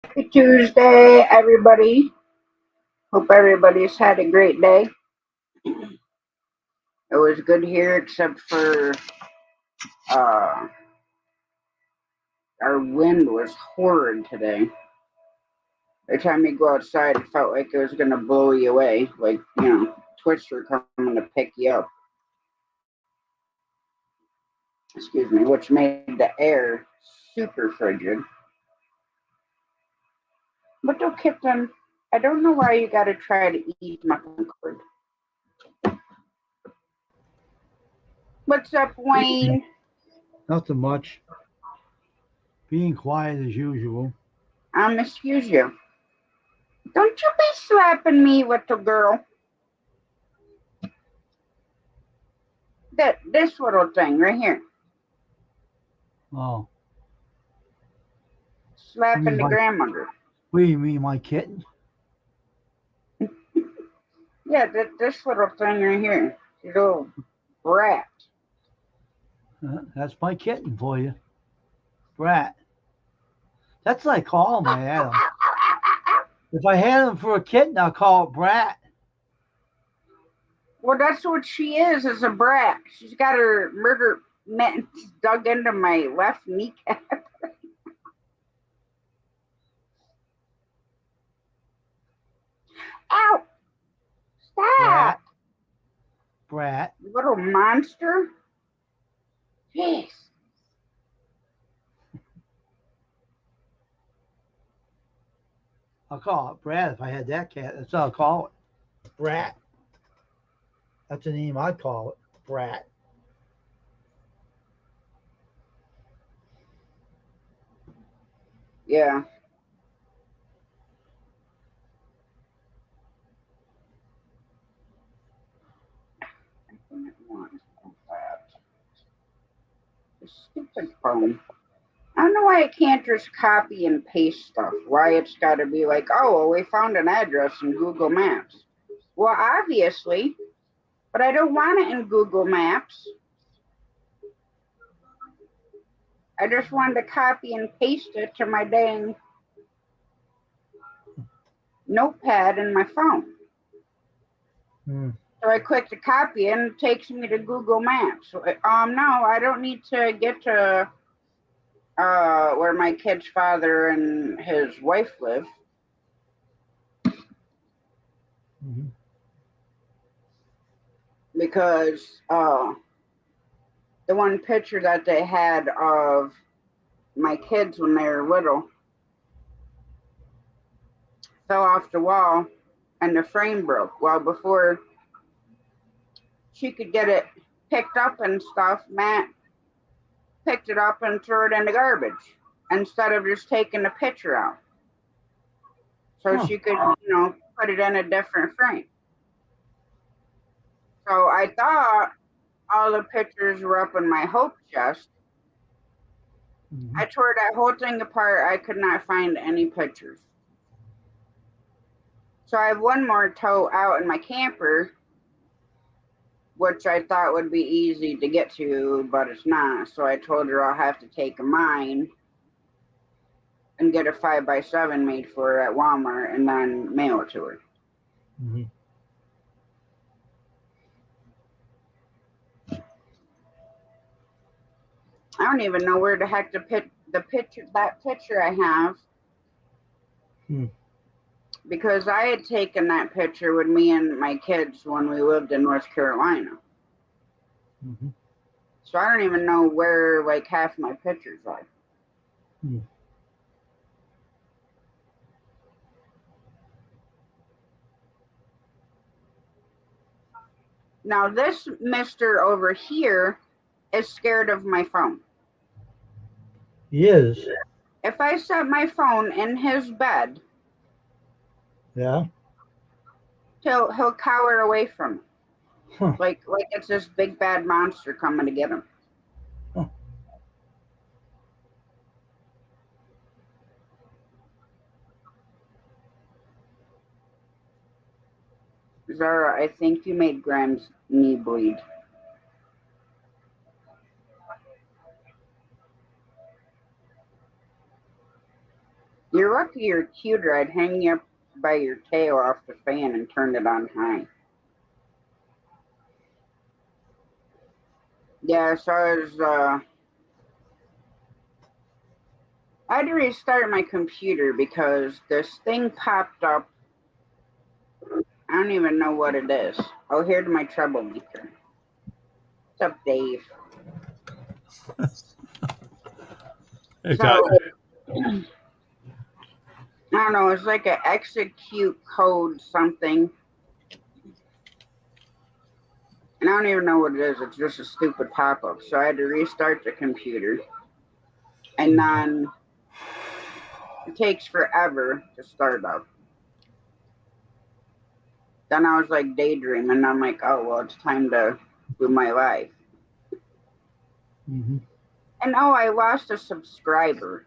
Happy Tuesday, everybody. Hope everybody's had a great day. It was good here, except for uh, our wind was horrid today. Every time you go outside, it felt like it was going to blow you away, like, twister coming to pick you up. Excuse me, which made the air super frigid. But though, Kipton, I don't know why you got to try to eat my cord. What's up, Wayne? Nothing much. Being quiet as usual. Excuse you. Don't you be slapping me with the girl. This little thing right here. Oh, you Slapping mean the my? grandmother. What do you mean my kitten? Yeah, this little thing right here. You little brat. That's my kitten for you, Brat. That's what I call him. I had him. If I had him for a kitten, I'll call it Brat. Well, that's what she is a brat. She's got her murder mittens dug into my left kneecap. Ow! Stop! Brat, Brat. You little monster. Jeez. I'll call it Brat if I had that cat. That's what I'll call it. Brat. That's the name I'd call it. Brat. Yeah. I didn't want that. The stupid phone. I don't know why I can't just copy and paste stuff. Why it's got to be like, oh, well, we found an address in Google Maps. Well, obviously, but I don't want it in Google Maps. I just wanted to copy and paste it to my dang notepad in my phone. Hmm. So I click to copy and it takes me to Google Maps. So, no, I don't need to get to where my kid's father and his wife live. Mm-hmm. Because the one picture that they had of my kids when they were little fell off the wall and the frame broke. Well, before she could get it picked up and stuff, Matt picked it up and threw it in the garbage instead of just taking the picture out. So Huh. she could, put it in a different frame. So I thought all the pictures were up in my hope chest. Mm-hmm. I tore that whole thing apart. I could not find any pictures. So I have one more tote out in my camper, which I thought would be easy to get to, but it's not. So I told her I'll have to take mine and get a 5x7 made for her at Walmart and then mail it to her. Mm-hmm. I don't even know where the heck that picture I have, Hmm. because I had taken that picture with me and my kids when we lived in North Carolina. Mm-hmm. So I don't even know where like half my pictures are. Hmm. Now this mister over here is scared of my phone. He is. If I set my phone in his bed, Yeah. he'll cower away from me. Huh. Like it's this big bad monster coming to get him. Huh. Zara, I think you made Graham's knee bleed. You're lucky you're cuter. I'd hang you up by your tail off the fan and turn it on high. Yeah, so I had to restart my computer because this thing popped up. I don't even know what it is. Oh, here's my troublemaker. What's up, Dave? Okay. So, I don't know. It's like an execute code something. And I don't even know what it is. It's just a stupid pop up. So I had to restart the computer. And then it takes forever to start up. Then I was like daydreaming. I'm like, oh, well, it's time to do my life. Mm-hmm. And oh, I lost a subscriber.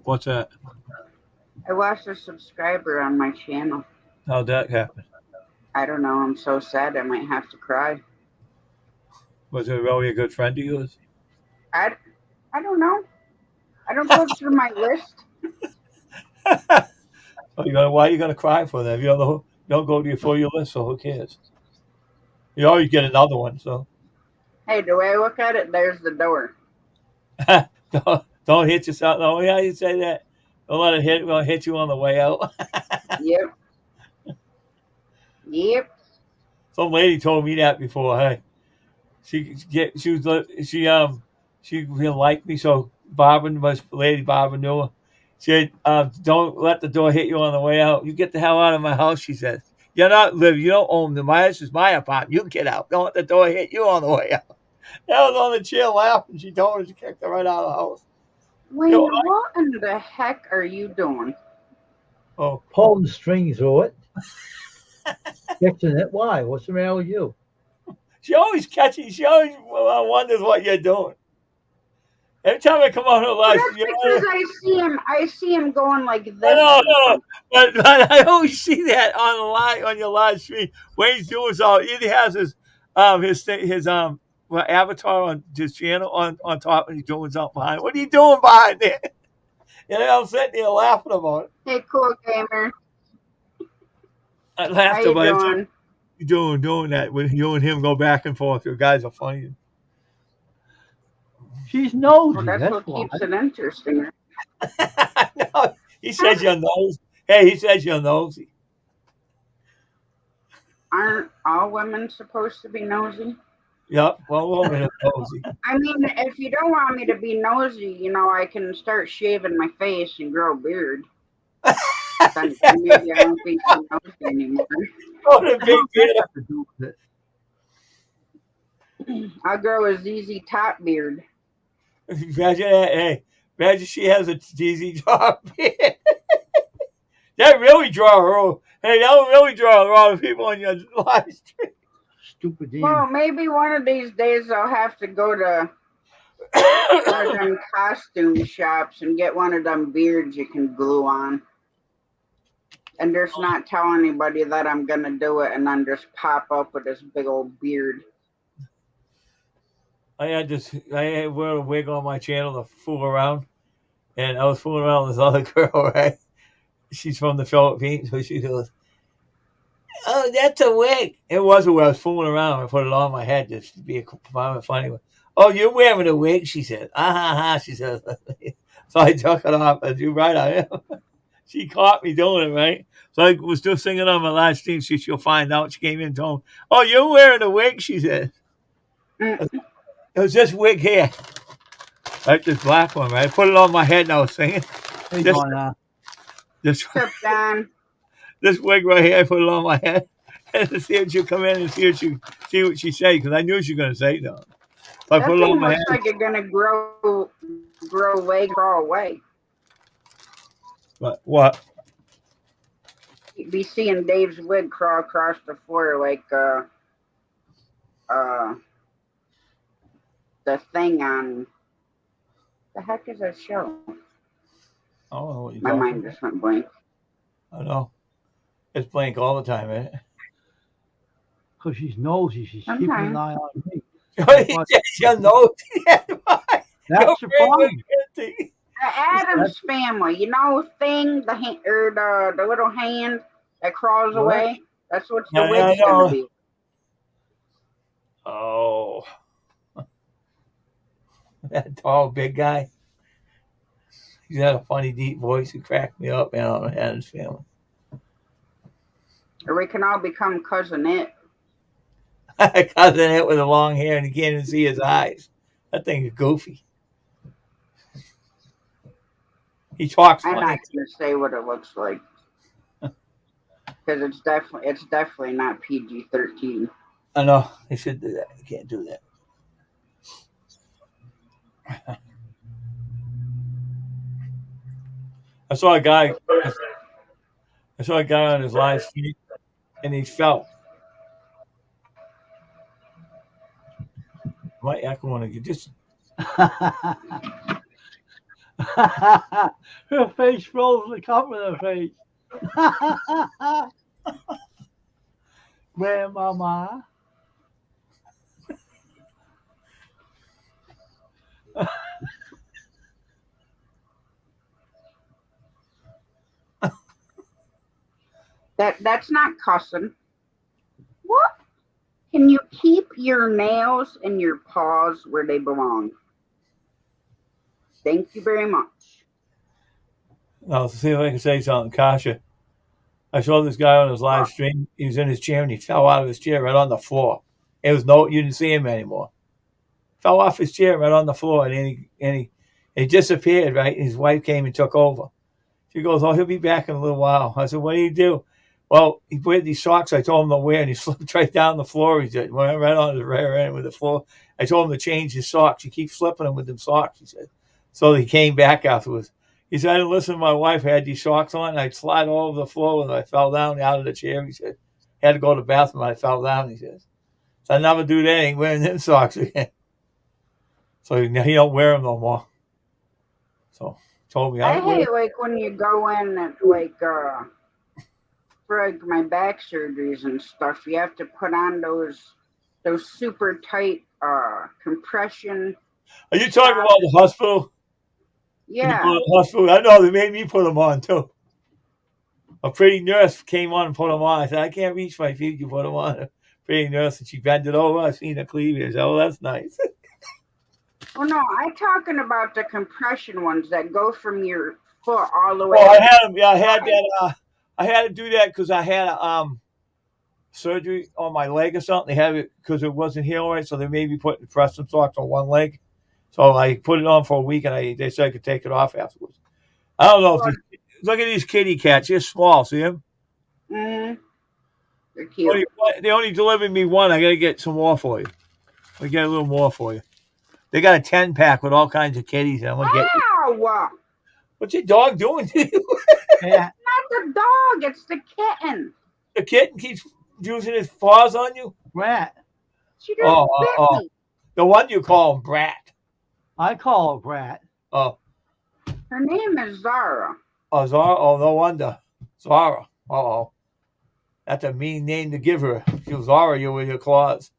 What's that? I lost a subscriber on my channel. How'd that happen? I don't know. I'm so sad. I might have to cry. Was it really a good friend of yours? I, I don't know. I don't go through my list. Why are you gonna cry for them? You don't go to your for your list, so who cares? You always get another one, so Hey, the way I look at it, there's the door. don't hit yourself. Oh yeah, you say that. Don't let it hit you on the way out. Yep. Yep. Some lady told me that before. Hey, she didn't like me, so Lady Barbara knew her. She said, "Don't let the door hit you on the way out. You get the hell out of my house." She said, "You're not living. You don't own the my This is my apartment. You get out. Don't let the door hit you on the way out." That was on the chair laughing. She told her she kicked her right out of the house. You know, Wayne, what in the heck are you doing? oh, Pulling the strings through it, fixing it. Why? What's the matter with you? she always catches. She always wonders what you're doing. Every time I come on her Well, live, that's because I see him going like this no, or no, something. but I always see that on your live stream. Wayne's doing so. He has his avatar on his channel on top, and he's doing something behind. What are you doing behind there? And I'm sitting there laughing about it. Hey, cool gamer. I How laughed you about it. doing? You doing that when you and him go back and forth. You guys are funny. She's Well, nosy. that's That's what why. keeps it interesting. No, he says you're nosy. Hey, he says you're nosy. Aren't all women supposed to be nosy? Yep, one woman is nosy. I mean, if you don't want me to be nosy, I can start shaving my face and grow a beard. Then maybe I won't be so nosy anymore. What a What the big hell does that deal. have to do with it? I'll grow a ZZ Top beard. Imagine that. Hey, imagine she has a DZ job. That really draw her. Hey, that will really draw a lot of people on your live stream. Stupid Well, demon. maybe one of these days I'll have to go to one of them costume shops and get one of them beards you can glue on. And just not tell anybody that I'm gonna do it and then just pop up with this big old beard. I had wear a wig on my channel to fool around, and I was fooling around with this other girl. Right? She's from the Philippines, so she goes, "Oh, that's a wig." It was a wig. I was fooling around. I put it on my head just to be a funny one. "Oh, you're wearing a wig," she said. "Ah ha ha," she says. So I took it off. And you're right, I am. She caught me doing it, right? So I was still singing on my live stream. She'll find out. She came in and told me, "Oh, you're wearing a wig," she said. Mm, It was this wig here, like this black one, right? I put it on my head and I was singing. Hey, This Donna. this What's up, Don? this wig right here, I put it on my head and see if she'll come in and see what she say, because I knew she was gonna say no. So I That put it on thing my looks head. like you're gonna grow away, crawl away. But what? You'd be seeing Dave's wig crawl across the floor like uh the thing on the heck is that show? I don't know what you're My talking mind about. just went blank. I know. It's blank all the time, eh? Because she's nosy. She's keeping an Sometimes. eye on me. He That's why. says you know. That's Go the crazy problem. with Adam's family, you know, thing, the hand, or the little hand that crawls What? away. That's what the Yeah, I wig's gonna know. be. Oh, that tall, big guy. He's got a funny, deep voice. He cracked me up, man. On Adam's family. Or we can all become cousin it. Cousin it with the long hair, and you can't even see his eyes. That thing is goofy. He talks I'm funny. not gonna say what it looks like because it's definitely not PG-13. I know they should do that. You can't do that. I saw a guy. I saw a guy on his live stream, and he fell. My echo want to get just. Her face froze the cover of her face. Grandmama. That's not cussing. What? Can you keep your nails and your paws where they belong? Thank you very much. I'll see if I can say something, Kasha. I saw this guy on his live stream. He was in his chair and he fell out of his chair right on the floor. It was you didn't see him anymore. Fell off his chair right on the floor, and he disappeared. Right, and his wife came and took over. She goes, "Oh, he'll be back in a little while." I said, "What do you do?" Well, he wear these socks I told him to wear, and he slipped right down the floor. He said, went right on the rear end with the floor. I told him to change his socks. He keeps slipping them with them socks, he said. So he came back afterwards. He said, I didn't listen to my wife. I had these socks on, and I'd slide all over the floor, and I fell down out of the chair. He said, I had to go to the bathroom, and I fell down, he says. So I never do that. I ain't wearing them socks again. So he don't wear them no more. So he told me I I wear. hate like when you go in at like for like my back surgeries and stuff, you have to put on those super tight compression. Are you talking about the hospital? When you go Yeah. to the hospital, I know they made me put them on too. A pretty nurse came on and put them on. I said, I can't reach my feet. You put them on. A pretty nurse, and she bent it over. I seen the cleavage. Oh, that's nice. Oh no, I'm talking about the compression ones that go from your foot all the way. Well, I had them. Yeah, I had that. I had to do that because I had a surgery on my leg or something. They had it because it wasn't healing right, so they made me press some socks on one leg. So I put it on for a week, and they said I could take it off afterwards. I don't know if look at these kitty cats. They're small. See them? Mm-hmm. They're cute. They only delivered me one. I got to get some more for you. I get a little more for you. They got a 10-pack with all kinds of kitties. I'm gonna get. Ow! What's your dog doing to you? Yeah. Not the dog, it's the kitten. The kitten keeps using his paws on you. Brat. She just bit me. The one you call him Brat. I call her Brat. Oh, Her name is Zara. oh, Zara. Oh, no wonder. Zara. Oh, that's a mean name to give her. She'll Zara you with your claws.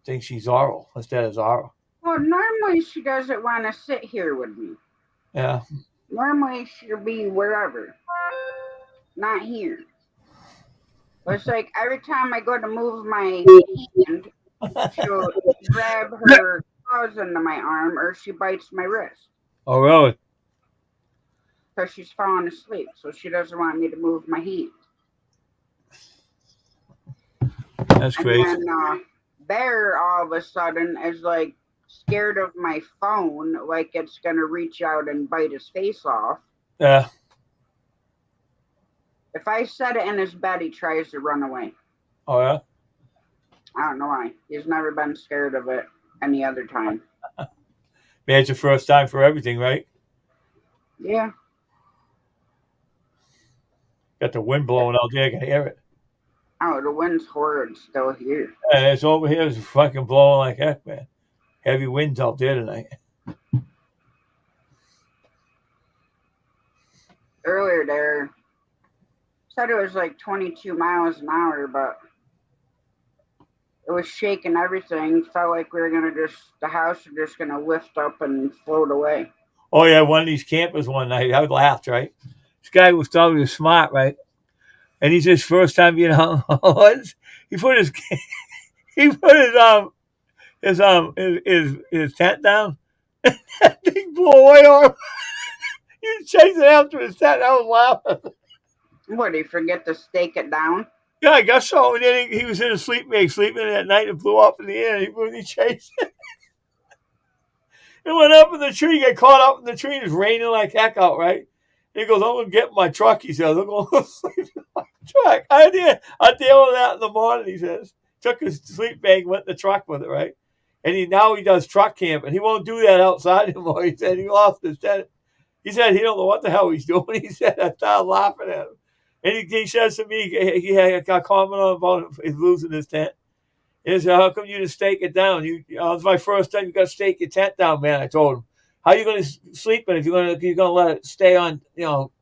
Think she's Zara instead of Zara. Well, normally she doesn't want to sit here with me. Yeah. Normally she'll be wherever. Not here. But it's like every time I go to move my hand, she'll grab her claws into my arm or she bites my wrist. Oh, really? Because she's falling asleep, so she doesn't want me to move my hand. That's crazy. And then Bear all of a sudden is like scared of my phone, like it's gonna reach out and bite his face off. Yeah. If I set it in his bed, he tries to run away. Oh, yeah? I don't know why. He's never been scared of it any other time. Man, it's your first time for everything, right? Yeah. Got the wind blowing out there. I can hear it. Oh, the wind's horrid still here. And it's over here. It's fucking blowing like heck, man. Heavy winds out there tonight. Earlier there, said it was like 22 miles an hour, but it was shaking everything. Felt like we were gonna the house was just gonna lift up and float away. Oh yeah, one of these campers one night. I laughed, right? This guy was thought he was smart, right? And he's his first time being on horse. He put his he put his tent down. That thing blew away on him. He was chasing after his tent. I was laughing. What, did he forget to stake it down? Yeah, I guess so. And then he was in a sleep bag, sleeping that night, and blew up in the air. He chased it. It went up in the tree, got caught up in the tree, and it's raining like heck out, right? And he goes, I'm going to get in my truck, he says. I'm going to sleep in my truck. I deal with that in the morning, he says. Took his sleep bag, went in the truck with it, right? And now he does truck camping. He won't do that outside anymore. He said he lost his tent. He said he don't know what the hell he's doing. He said I started laughing at him. And he says to me, he got comment on about he's losing his tent. He said, how come you didn't stake it down? It's my first time you got to stake your tent down, man. I told him. How you going to sleep in if you're going to let it stay on,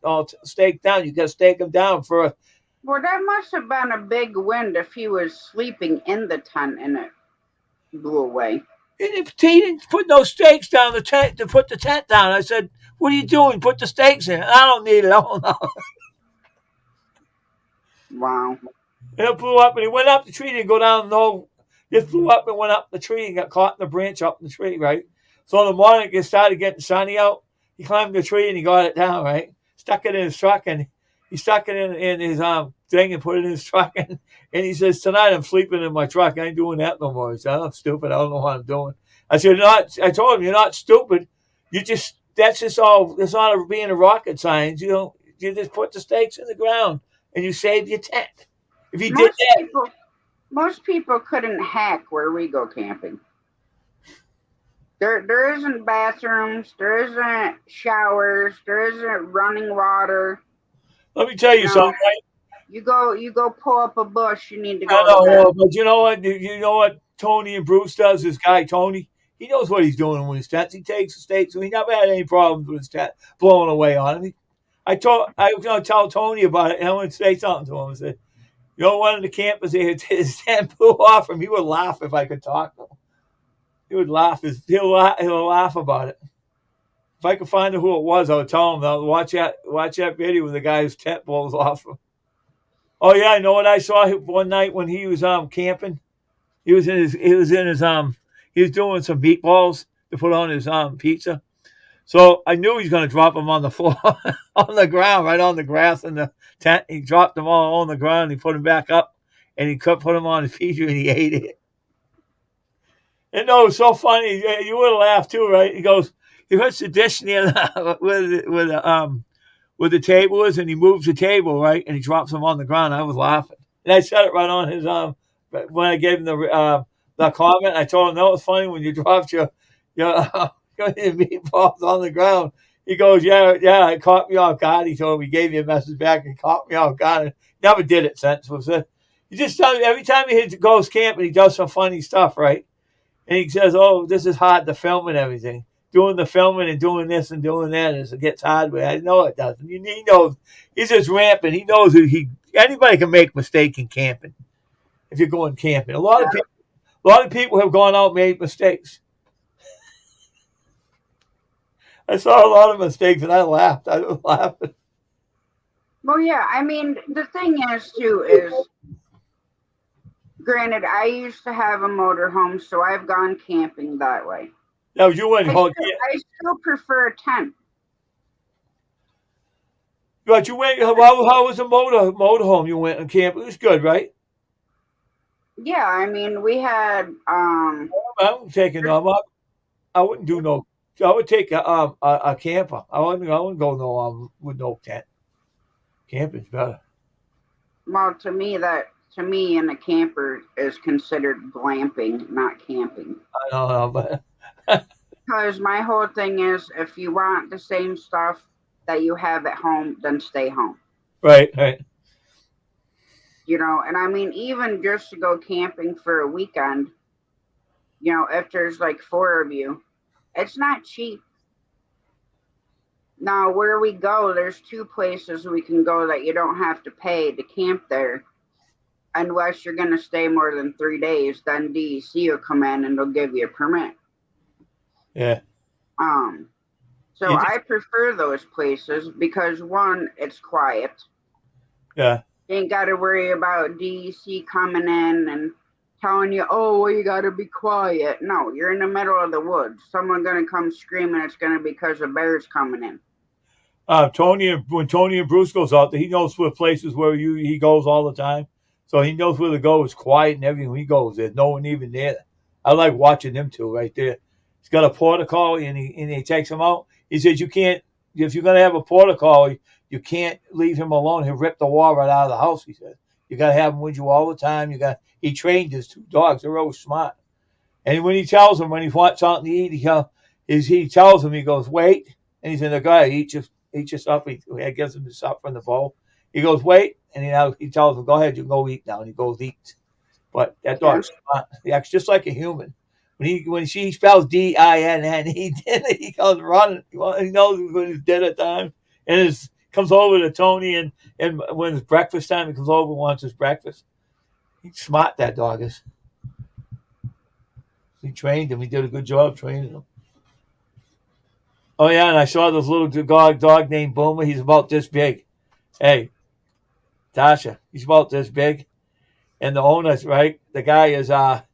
all staked down? You got to stake them down first. Well, that must have been a big wind if he was sleeping in the tent and it blew away. And he didn't put no stakes down the tent to put the tent down. I said, what are you doing? Put the stakes in. I don't need it. I don't know. Wow. And it blew up, and he went up the tree. Didn't go down. No, just blew up and went up the tree and got caught in the branch up in the tree, right? So in the morning, it started getting sunny out. He climbed the tree and he got it down, right? Stuck it in his truck, and he stuck it in his thing and put it in his truck. And he says, tonight I'm sleeping in my truck. I ain't doing that no more. He said, I'm stupid. I don't know what I'm doing. I said, I told him, you're not stupid. That's not being a rocket science. You just put the stakes in the ground and you save your tent. If he did that, most people couldn't hack where we go camping. There isn't bathrooms, there isn't showers, there isn't running water. let me tell you something. Right? You go pull up a bush. You need to I go to bed. know, but you know what? You know what Tony and Bruce does? This guy Tony, he knows what he's doing with his tents. He takes the stakes, so he never had any problems with his tent blowing away on him. I was going to tell Tony about it, and I want to say something to him. I said, one of the campers, his tent blew off him. He would laugh if I could talk to him. He would laugh. He'll laugh about it. If I could find out who it was, I would tell him. I'll watch that video when the guy's tent blows off him. Oh yeah, I know what I saw one night when he was camping. He was doing some meatballs to put on his pizza. So I knew he was going to drop them on the floor, on the ground, right on the grass in the tent. He dropped them all on the ground. He put them back up, and he put them on his pizza, and he ate it. And no, it was so funny. You would have laughed too, right? He goes, he puts the dish near where the table is, and he moves the table, right, and he drops them on the ground. I was laughing, and I said it right on his when I gave him the comment. I told him that was funny when you dropped your meatballs on the ground. He goes, yeah, it caught me off guard. He told me, he gave me a message back and caught me off guard. And never did it since. He just tells me every time he goes camping, he does some funny stuff, right? And he says, oh, this is hard to film and everything. Doing the filming and doing this and doing that as it gets hard. But I know it doesn't. He knows. He's just rampant. He knows anybody can make mistakes in camping. If you're going camping, a lot of people have gone out and made mistakes. I saw a lot of mistakes and I laughed. I was laughing. Well, yeah. I mean, the thing is too is, granted, I used to have a motorhome, so I've gone camping that way. Now you went home. I still prefer a tent. But you went. How was the motorhome you went on camp? It was good, right? Yeah, I mean, we had. I'm taking them up. I wouldn't do no. I would take a camper. I wouldn't go with no tent. Camping's better. Well, to me, in a camper is considered glamping, not camping. I don't know, but because my whole thing is, if you want the same stuff that you have at home, then stay home. Right. And I mean, even just to go camping for a weekend, if there's like 4 of you, it's not cheap. Now, where we go, there's 2 places we can go that you don't have to pay to camp there. Unless you're going to stay more than 3 days, then DEC will come in and they'll give you a permit. Yeah. So I prefer those places because one, it's quiet. Yeah. You ain't got to worry about DEC coming in and telling you, oh, well, you got to be quiet. No, you're in the middle of the woods. Someone going to come screaming. It's going to be because a bear's coming in. When Tony and Bruce goes out there, he knows where places where he goes all the time. So he knows where to go. It's quiet and everything. When he goes, there's no one even there. I like watching them two right there. He's got a porter collie and he takes him out. He says you can't, if you're gonna have a porter collie, you can't leave him alone. He'll rip the wall right out of the house. He says you gotta have him with you all the time. He trained his two dogs. They're always smart. And when he tells him when he wants something to eat, he tells him, he goes, wait. And he's in the guy, eat your stuff. He gives him the stuff from the bowl. He goes, wait. And he tells him, go ahead, you can go eat now. And he goes, eat. But that dog's smart. He acts just like a human. When she spells DINN, he goes running. He knows when he's dead at time. And comes over to Tony, and when it's breakfast time, he comes over and wants his breakfast. He's smart, that dog is. He trained him. He did a good job training him. Oh, yeah, and I saw this little dog named Boomer. He's about this big. Hey, Tasha, he's about this big. And the owner's, right, the guy is, I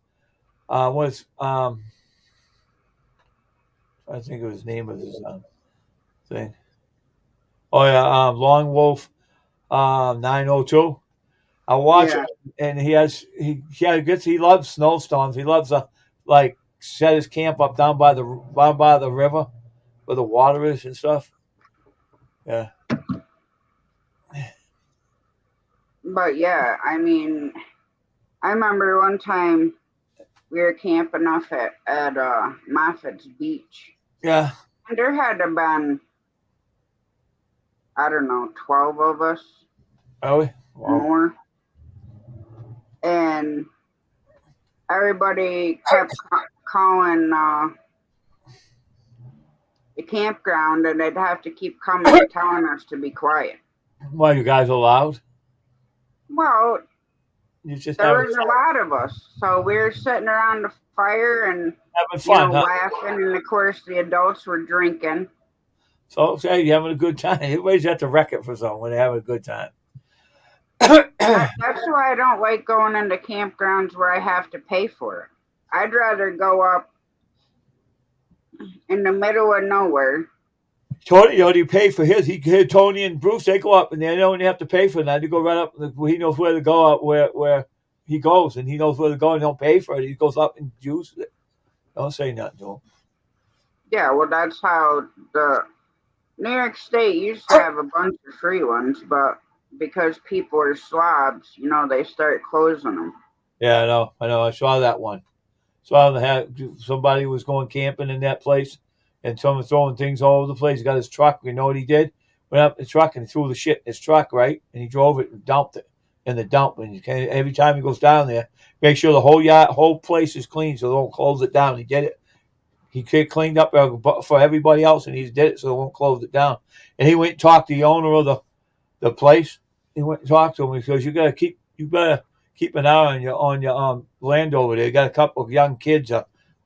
think of his name of his thing. Oh, yeah, Long Wolf 902. I watch it, and he loves snowstorms. He loves set his camp up down by the river where the water is and stuff. Yeah. But yeah, I mean, I remember one time we were camping off at Moffitt's Beach. Yeah. And there had to have been, I don't know, 12 of us. Oh, wow. More. And everybody kept calling the campground, and they'd have to keep coming and telling us to be quiet. Why, you guys are loud? Well, You just there was a lot of us, so we were sitting around the fire and having fun, laughing, and of course the adults were drinking. So hey, you're having a good time. Everybody's at the wreck it for someone when they're having a good time. That's why I don't like going into campgrounds where I have to pay for it. I'd rather go up in the middle of nowhere. Tony, you pay for his. Tony and Bruce, they go up and they don't have to pay for that. They go right up. He knows where to go up where he goes, and he knows where to go and don't pay for it. He goes up and uses it. Don't say nothing to him. Yeah, well, that's how the New York State used to have a bunch of free ones, but because people are slobs, they start closing them. Yeah, I know. I saw that one. Saw somebody was going camping in that place, and someone throwing things all over the place. He got his truck. You know what he did? Went up in the truck and threw the shit in his truck, right? And he drove it and dumped it in the dump. And every time he goes down there, make sure the whole place is clean so they won't close it down. He did it. He cleaned up for everybody else, and he did it so they won't close it down. And he went and talked to the owner of the place. He went and talked to him. He goes, you better keep an eye on your land over there. You got a couple of young kids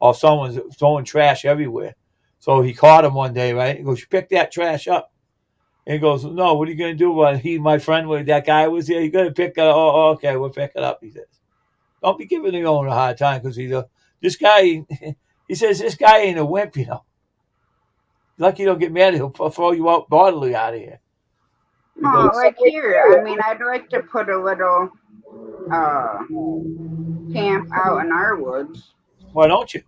or someone's throwing trash everywhere. So he caught him one day, right? He goes, you pick that trash up. And he goes, no, what are you going to do? Well, my friend, that guy was here. You got to pick it up. Oh, okay, we'll pick it up, he says. Don't be giving the owner a hard time because this guy, he says, this guy ain't a wimp, Lucky you don't get mad, he'll throw you out bodily out of here. Oh, like here, I mean, I'd like to put a little camp out in our woods. Why don't you?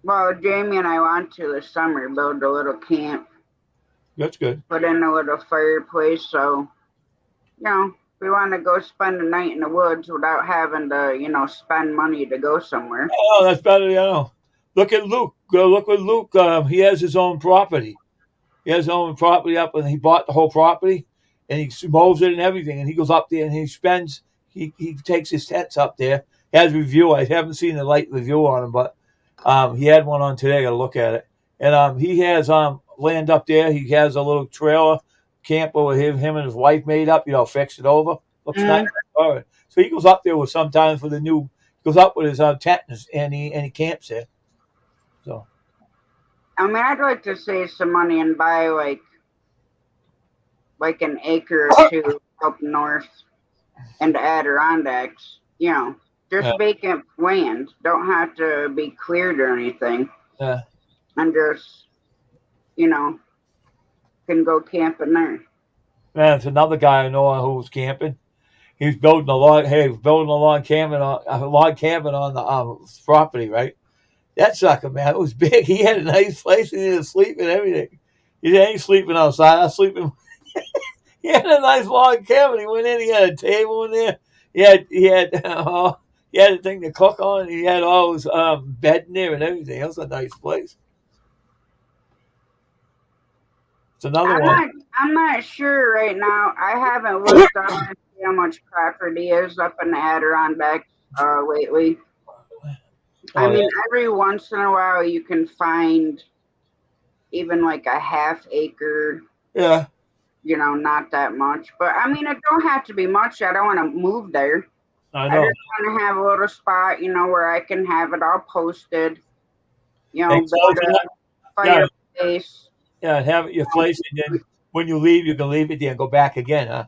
Well, Jamie and I want to this summer build a little camp. That's good. Put in a little fireplace, so we want to go spend the night in the woods without having to, spend money to go somewhere. Oh, that's better, Look at Luke. Look at Luke. He has his own property. He has his own property up, and he bought the whole property, and he mows it and everything. And he goes up there and he takes his tents up there. He has a review. I haven't seen the light review on him, but he had one on today. I got to look at it. And he has land up there. He has a little trailer camper with him and his wife made up. Fixed it over. Looks nice. All right. So he goes up there with sometimes for the new. Goes up with his tent and he camps there. So I mean, I'd like to save some money and buy like an acre or two up north in the Adirondacks. You know, just Yeah. vacant land. Don't have to be cleared or anything. Yeah. And just, you know, can go camping there. Man, it's another guy I know who was camping. He was building a log. Hey, he was building a log cabin on the property, right? That sucker, man, it was big. He had a nice place. He didn't sleep and everything. He ain't sleeping outside. I was sleeping. He had a nice log cabin. He went in. He had a table in there. He had a thing to cook on. He had all his bed in there and everything. It was a nice place. It's another I'm one. not. I'm not sure right now. I haven't looked up to see how much property is up in the Adirondacks lately. I Oh mean, every once in a while you can find even like a half acre. yeah, You know, not that much, but I mean, it don't have to be much. I don't want to move there. I I know. just want to have a little spot, you know, where I can have it all posted. You They know, close build it up. a Yeah, fireplace. yeah. Have it your place, and then when you leave, you can leave it there and go back again, huh?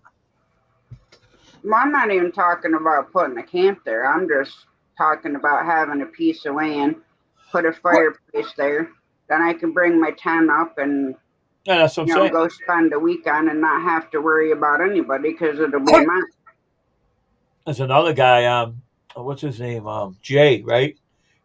Well, I'm not even talking about putting a camp there. I'm just talking about having a piece of land, put a fireplace there. Then I can bring my tent up and, Yeah, that's what I'm you know, saying. go spend a weekend and not have to worry about anybody because it'll be mine. There's another guy. What's his name? Jay, right?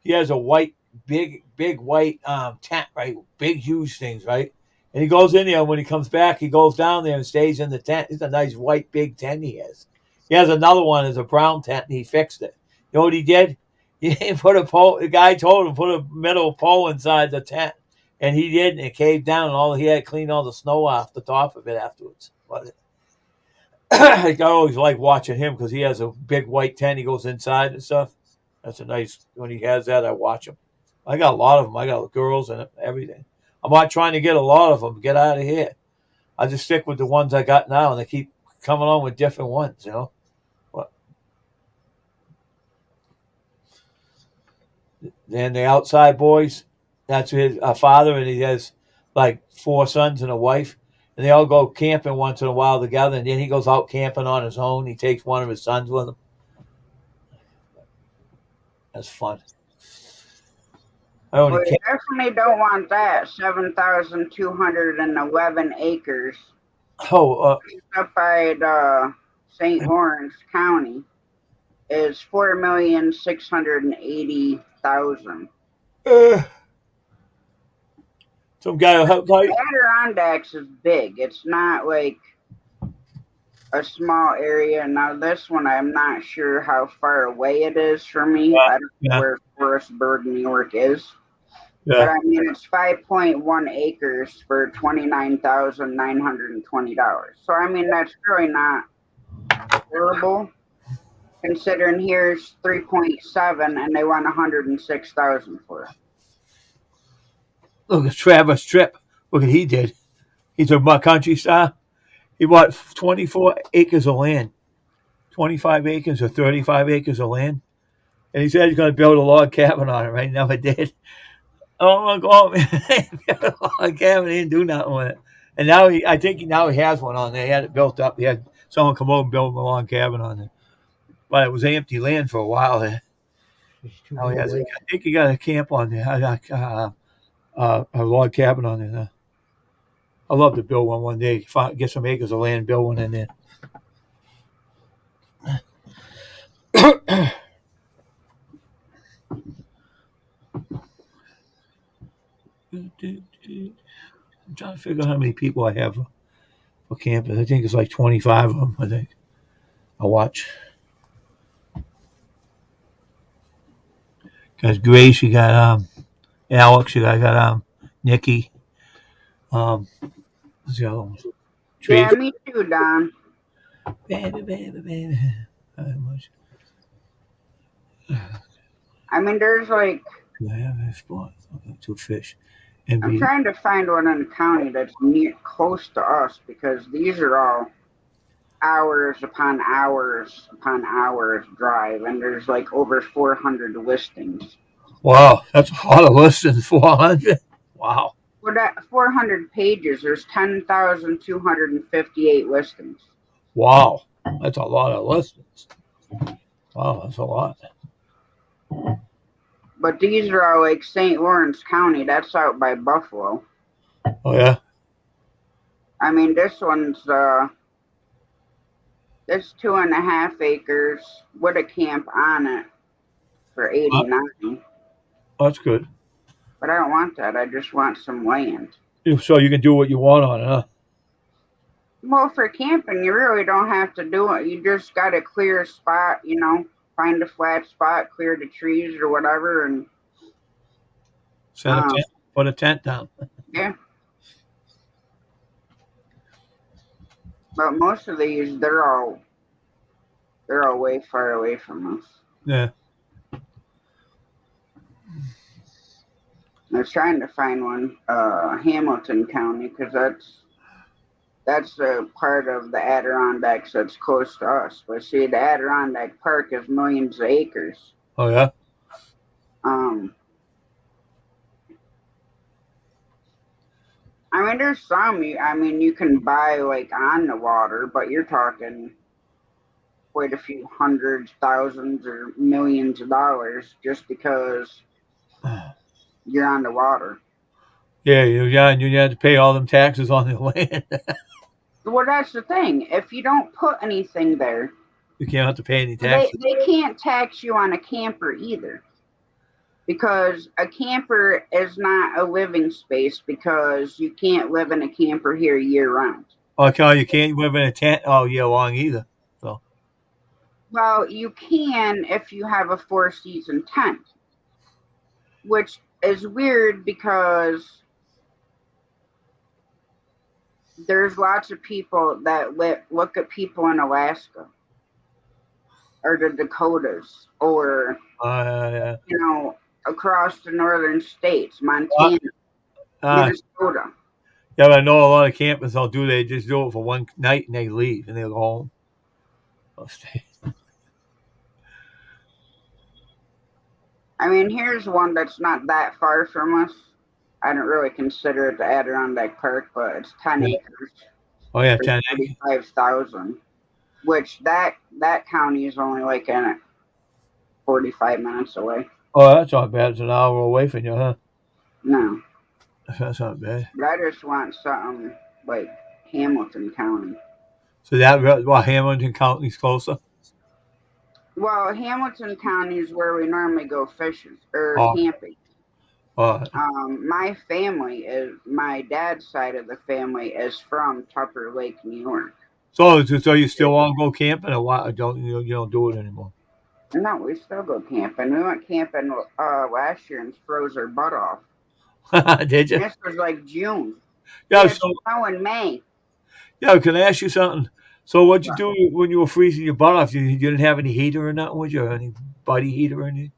He has a white, big white tent, right? Big, huge things, right? And he goes in there. When he comes back, he goes down there and stays in the tent. It's a nice white, big tent he has. He has another one. It's a brown tent, and he fixed it. You know what he did? He put a pole. The guy told him put a metal pole inside the tent, and he did, and it caved down. And all he had to clean all the snow off the top of it afterwards. But I always like watching him because he has a big white tent. He goes inside and stuff. That's a nice when he has that. I watch him. I got a lot of them. I got girls and everything. I'm not trying to get a lot of them. Get out of here. I just stick with the ones I got now, and they keep coming on with different ones. You know. But then the outside boys. That's his father, and he has like 4 sons and a wife, and they all go camping once in a while together. And then he goes out camping on his own. He takes one of his sons with him. That's fun. I only Well, you can't. definitely don't want that. 7,211 acres Oh, up by St. Lawrence County is 4,680,000. uh, some guy will help. Like, Adirondacks is big. It's not like a small area. Now, this one, I'm not sure how far away it is from me. I don't know yeah, where Forestburg, New York is. But yeah. I mean, it's 5.1 acres for $29,920. So I mean, that's really not horrible, considering here's 3.7 and they want 106,000 for it. Look at Travis Tripp. Look what he did. He's a country star. He bought 24 acres of land, 25 acres or 35 acres of land, and he said he's going to build a log cabin on it. Right? He never did. Oh my God, man! Built a log cabin. He didn't do nothing with it. And now I think now he has one on there. He had it built up. He had someone come over and build him a log cabin on it. But it was empty land for a while there. Now he has. I think he got a camp on there. A log cabin on there. I'd love to build one day. Get some acres of land, build one in there. I'm trying to figure out how many people I have for camping. I think it's like 25 of them. I think I watch. Got Grace, you got Alex, you got Nikki. What's the other one? Yeah, Tracy. me too, Don. Baby, baby, baby. How much I mean, there's like, do I have? I spot. I got 2 fish. And I'm we. trying to find one in the county that's near close to us because these are all hours upon hours upon hours drive, and there's like over 400 listings. Wow, that's a lot of listings. 400. Wow. For that 400 pages, there's 10,258 listings. Wow. That's a lot of listings. Wow, that's a lot. But these are all like St. Lawrence County. That's out by Buffalo. Oh yeah. I mean, this one's it's 2.5 acres with a camp on it for Uh, 89. That's good. But I don't want that. I just want some land. So you can do what you want on it, huh? Well, for camping, you really don't have to do it. You just got to clear a spot, find a flat spot, clear the trees or whatever, and Set a um, tent, put a tent down. yeah. But most of these, they're all way far away from us. Yeah. I was trying to find one, Hamilton County, because that's a part of the Adirondacks that's close to us. But see, the Adirondack Park is millions of acres. Oh yeah. Um, I mean, there's some. You can buy like on the water, but you're talking quite a few hundreds, thousands, or millions of dollars just because you're on the water. Yeah, and you have to pay all them taxes on the land. Well, that's the thing. If you don't put anything there, You can't have to pay any they taxes. they can't tax you on a camper either. Because a camper is not a living space because you can't live in a camper here year round. Okay, you can't live in a tent all year long either. So Well, you can if you have a four-season tent, which is weird because there's lots of people that look at people in Alaska or the Dakotas or, uh, across the northern states, uh, Montana, uh, Minnesota. yeah, but I know a lot of campers don't do. They just do it for one night and they leave and they go home. They'll stay. I mean, here's one that's not that far from us. I don't really consider it the Adirondack Park, but it's 10 Yeah. acres Oh yeah, for 10 acres. 35,000, which that county is only like in 45 minutes away. Oh, that's not bad. It's an hour away from you, huh? No, That's not bad. but I just want something like Hamilton County. So well, Hamilton County's closer. Well, Hamilton County is where we normally go fishing or Oh, camping. oh, My dad's side of the family is from Tupper Lake, New York. so you still want to go camping, or what? Don't you don't do it anymore? No, we still go camping. We went camping last year and froze our butt off. Did you? And this was like June. We Yeah. had So snow in May. yeah, can I ask you something? So what'd you But do when you were freezing your butt off? You didn't have any heater or nothing, would you? Or any body heater or anything?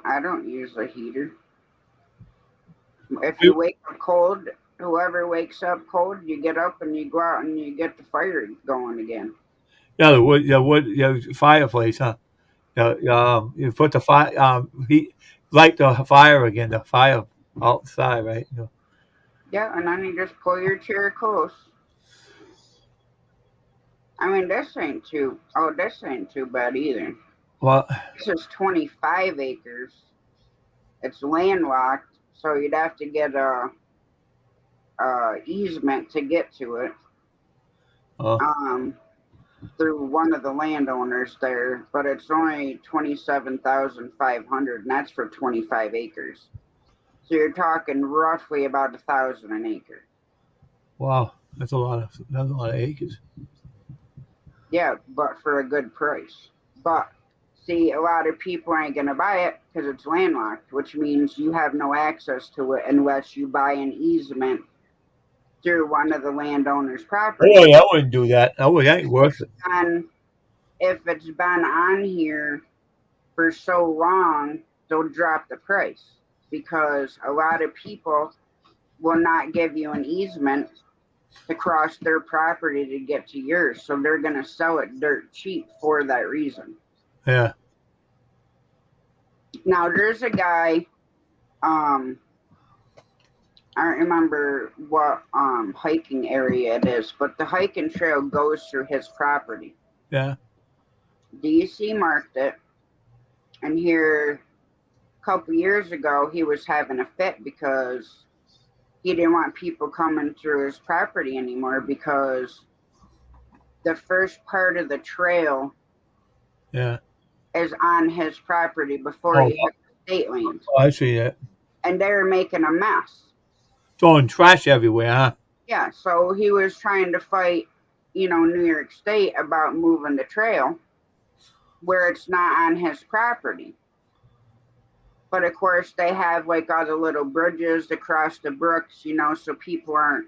I don't use a heater. If you wake up cold, whoever wakes up cold, you get up and you go out and you get the fire going again. Yeah, the fireplace, huh? Yeah, you put the fire, heat, light the fire again, the fire outside, right? Yeah, and then you just pull your chair close. I mean, this ain't too bad either. Well, This is 25 acres. It's landlocked, so you'd have to get a easement to get to it. uh, Um, through one of the landowners there, but it's only 27,500, and that's for 25 acres. So you're talking roughly about 1,000 an acre. wow, that's a lot of acres. Yeah, but for a good price. But see, a lot of people ain't gonna buy it because it's landlocked, which means you have no access to it unless you buy an easement through one of the landowner's Oh, property. yeah, I wouldn't do that. That ain't worth it. And if it's been on here for so long, they'll drop the price because a lot of people will not give you an easement to cross their property to get to yours. So they're going to sell it dirt cheap for that reason. Yeah. Now, there's a guy I don't remember what hiking area it is, but the hiking trail goes through his property. Yeah. DC marked it, and here a couple years ago he was having a fit because he didn't want people coming through his property anymore because the first part of the trail Yeah. is on his property before Oh, you hit the state lanes, I see that. and they're making a mess. Throwing trash everywhere, huh? Yeah, so he was trying to fight, New York State about moving the trail where it's not on his property. But of course, they have like all the little bridges across the brooks, so people aren't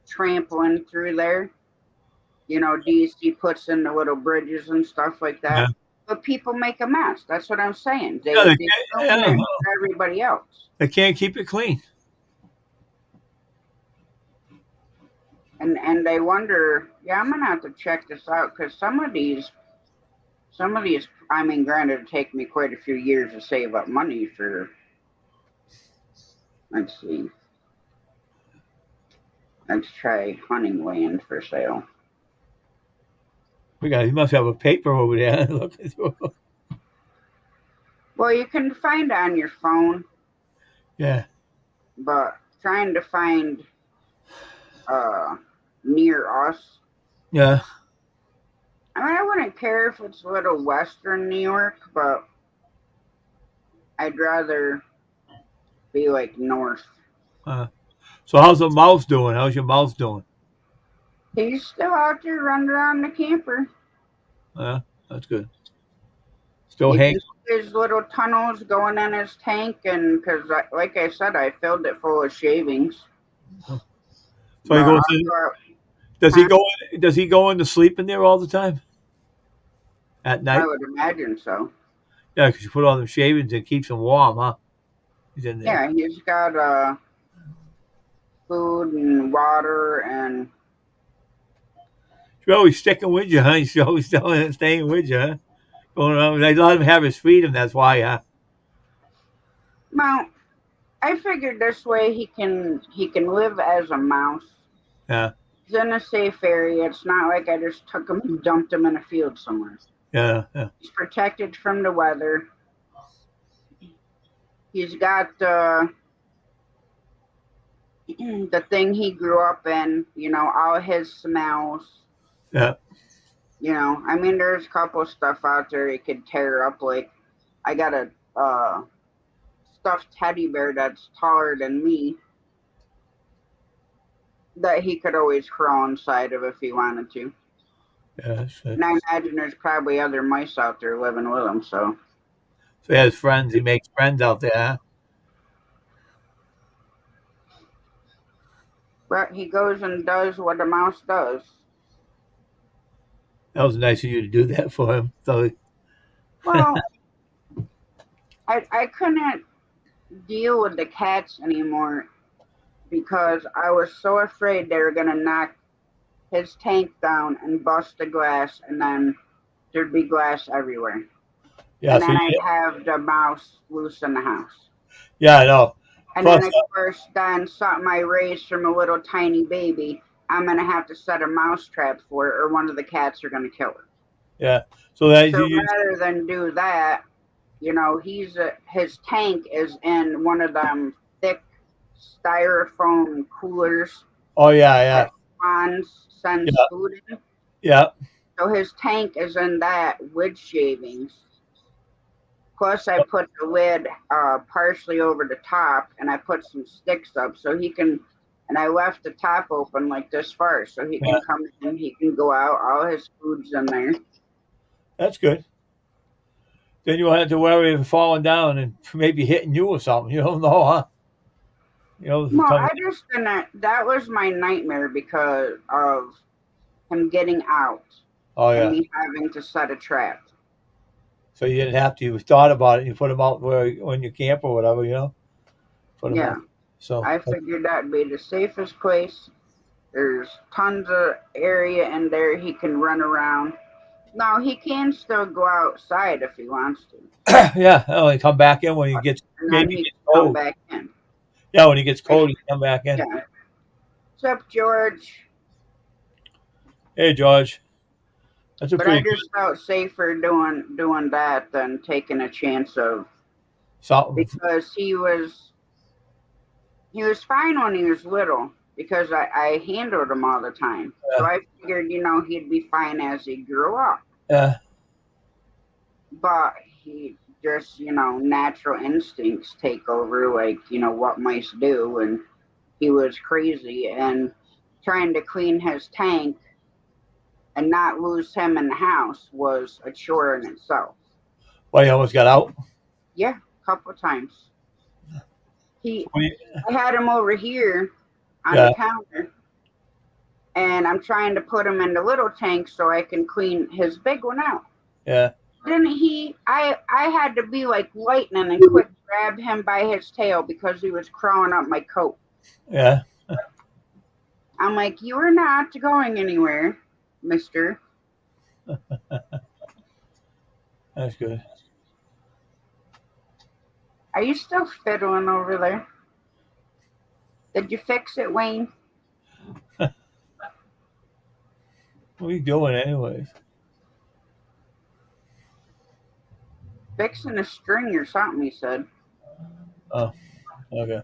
trampling through there. DC puts in the little bridges and stuff like Yeah. that. But people make a mess. That's what I'm saying. Yeah, They ruin it for everybody else. they can't keep it clean. And they wonder, yeah, I'm gonna have to check this out because some of these, I mean, granted, it'd take me quite a few years to save up money for. Let's see. Let's try hunting land for sale. You must have a paper over there. Looking through. Well, you can find on your phone, Yeah. but trying to find near us. Yeah. I mean, I wouldn't care if it's a little western New York, but I'd rather be like north. So how's the mouse doing? How's your mouse doing? He's still out there running around the camper. That's good. Still You hang. can see his little tunnels going in his tank, and because, like I said, I filled it full of shavings. So he goes in, does he Huh? go? Does he go into sleep in there all the time at I night? would imagine so. Yeah, because you put all them shavings and keeps him warm, huh? He's in there. Yeah, he's got food and water and. He's always sticking with you, huh? He's always staying with you, huh? Going around. They let him have his freedom. That's why, huh? Well, I figured this way he can live as a mouse. Yeah. He's in a safe area. It's not like I just took him and dumped him in a field somewhere. Yeah. Yeah. He's protected from the weather. He's got the thing he grew up in, all his smells. Yeah. I mean, there's a couple stuff out there he could tear up. Like, I got a stuffed teddy bear that's taller than me that he could always crawl inside of if he wanted to. Yeah. And I imagine there's probably other mice out there living with him, so. So he has friends. He makes friends out there, huh? But he goes and does what a mouse does. That was nice of you to do that for him. So, Well, I couldn't deal with the cats anymore because I was so afraid they were going to knock his tank down and bust the glass, and then there'd be glass everywhere. yeah. And So then I'd have the mouse loose in the house. yeah, I know. And Plus, then, of course, then something I raised from a little tiny baby, I'm going to have to set a mouse trap for it, or one of the cats are going to kill it. yeah. So that So you rather than do that, his tank is in one of them thick styrofoam coolers oh yeah, yeah, that Hans sends yeah, food in. yeah, So his tank is in that with shavings. Plus, I put the lid partially over the top, and I put some sticks up so he can. And I left the top open like this far, so he yeah. can come in, he can go out. All his food's in there. That's good. Then you won't have to worry of falling down and maybe hitting you or something. You don't know, huh? Well, Coming. I just didn't. That was my nightmare because of him getting out Oh and yeah. me having to set a trap. So you didn't have to. You thought about it. You put them out when you camp or whatever. Put them Yeah, out. So I figured that'd be the safest place. There's tons of area in there he can run around. No, he can still go outside if he wants to, Yeah, only come back in when he gets and then maybe he gets can come cold. back in. Yeah, when he gets Like, cold, he can come back in. yeah. What's up, George? Hey, George, that's a But I pretty just good felt safer doing that than taking a chance of, something. because he was fine when he was little because I handled him all the time. So Yeah, I figured, he'd be fine as he grew up. yeah. But he just, natural instincts take over, like, what mice do. And he was crazy. And trying to clean his tank and not lose him in the house was a chore in itself. Well, he almost got out. Yeah, a couple times. He, What do you- I had him over here on the Yeah, counter, and I'm trying to put him in the little tank so I can clean his big one out. yeah, Then I had to be like lightning and quick grab him by his tail because he was crawling up my coat. yeah. I'm like, you are not going anywhere, mister. That's good. Are you still fiddling over there? Did you fix it, Wayne? What are you doing, anyways? Fixing a string or something, he said. Oh, okay.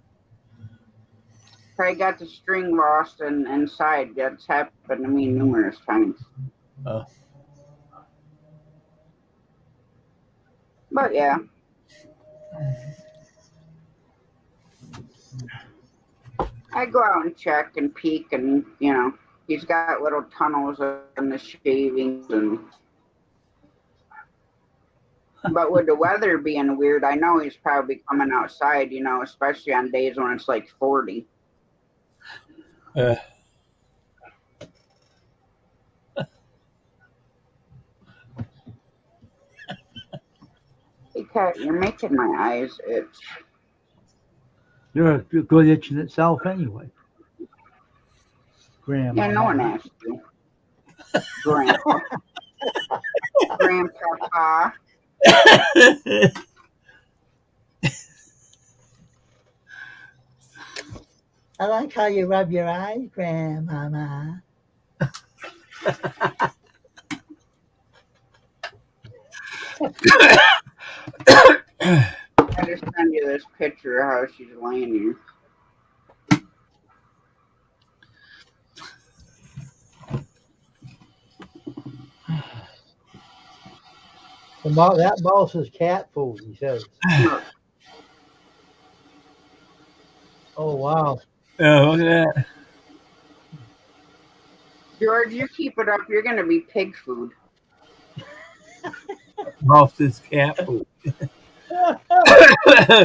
I got the string lost and inside. That's happened to me numerous times. Oh, But yeah, I go out and check and peek, and he's got little tunnels in the shavings, and but with the weather being weird, I know he's probably coming outside. Especially on days when it's like 40. yeah. Hey, cat, you're making my eyes itch. You're a good itch in itself anyway, Yeah, no one Grandmama. asked you, Grandpa, Grandpapa. I like how you rub your eyes, Grandmama. I just send you this picture of how she's laying here. That mouse is cat food, he says. Look, Oh, wow. Yeah, look at that. George, you keep it up. You're gonna be pig food. Mouth is cat food.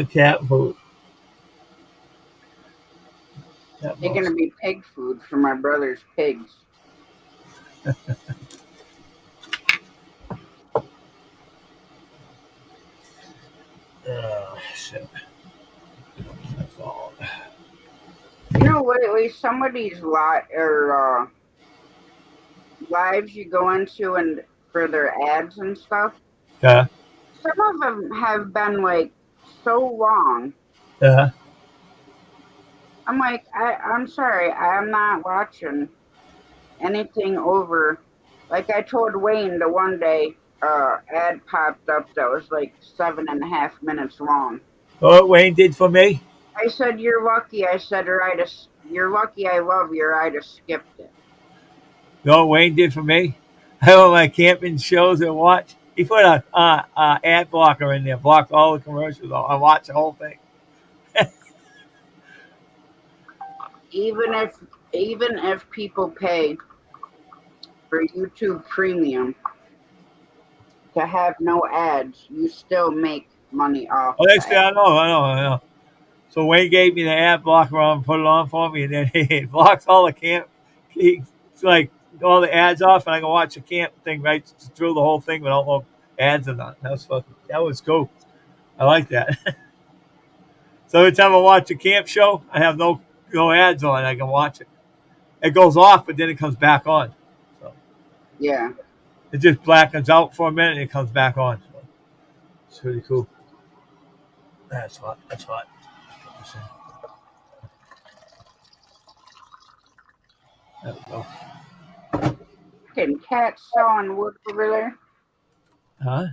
Cat food. That You're mouse. gonna be pig food for my brother's pigs. Shit. That's all. Lately some of these lives you go into and for their ads and stuff, Yeah, some of them have been like so long. yeah. I'm like, I'm sorry, I'm not watching anything over. Like I told Wayne the one day, ad popped up that was like 7.5 minutes long. Oh, what Wayne did for me? I said, "You're lucky." I said, "Or you're lucky. I love you, or I'd have skipped it." You know what Wayne did for me? I don't like camping shows and watch. He put a ad blocker in there, blocked all the commercials. I watched the whole thing. Even if people pay for YouTube Premium to have no ads, you still make money off Oh, the next thing ad. I know. So Wayne gave me the ad blocker on, put it on for me, and then he blocks all the camp. It's like all the ads off, and I can watch the camp thing right through the whole thing without no ads or nothing. That was cool. I like that. So every time I watch a camp show, I have no ads on. I can watch it. It goes off, but then it comes back on. So Yeah, It just blackens out for a minute and it comes back on. It's pretty cool. That's hot. That's hot. There we go. Fucking cat sawing wood over there. Huh?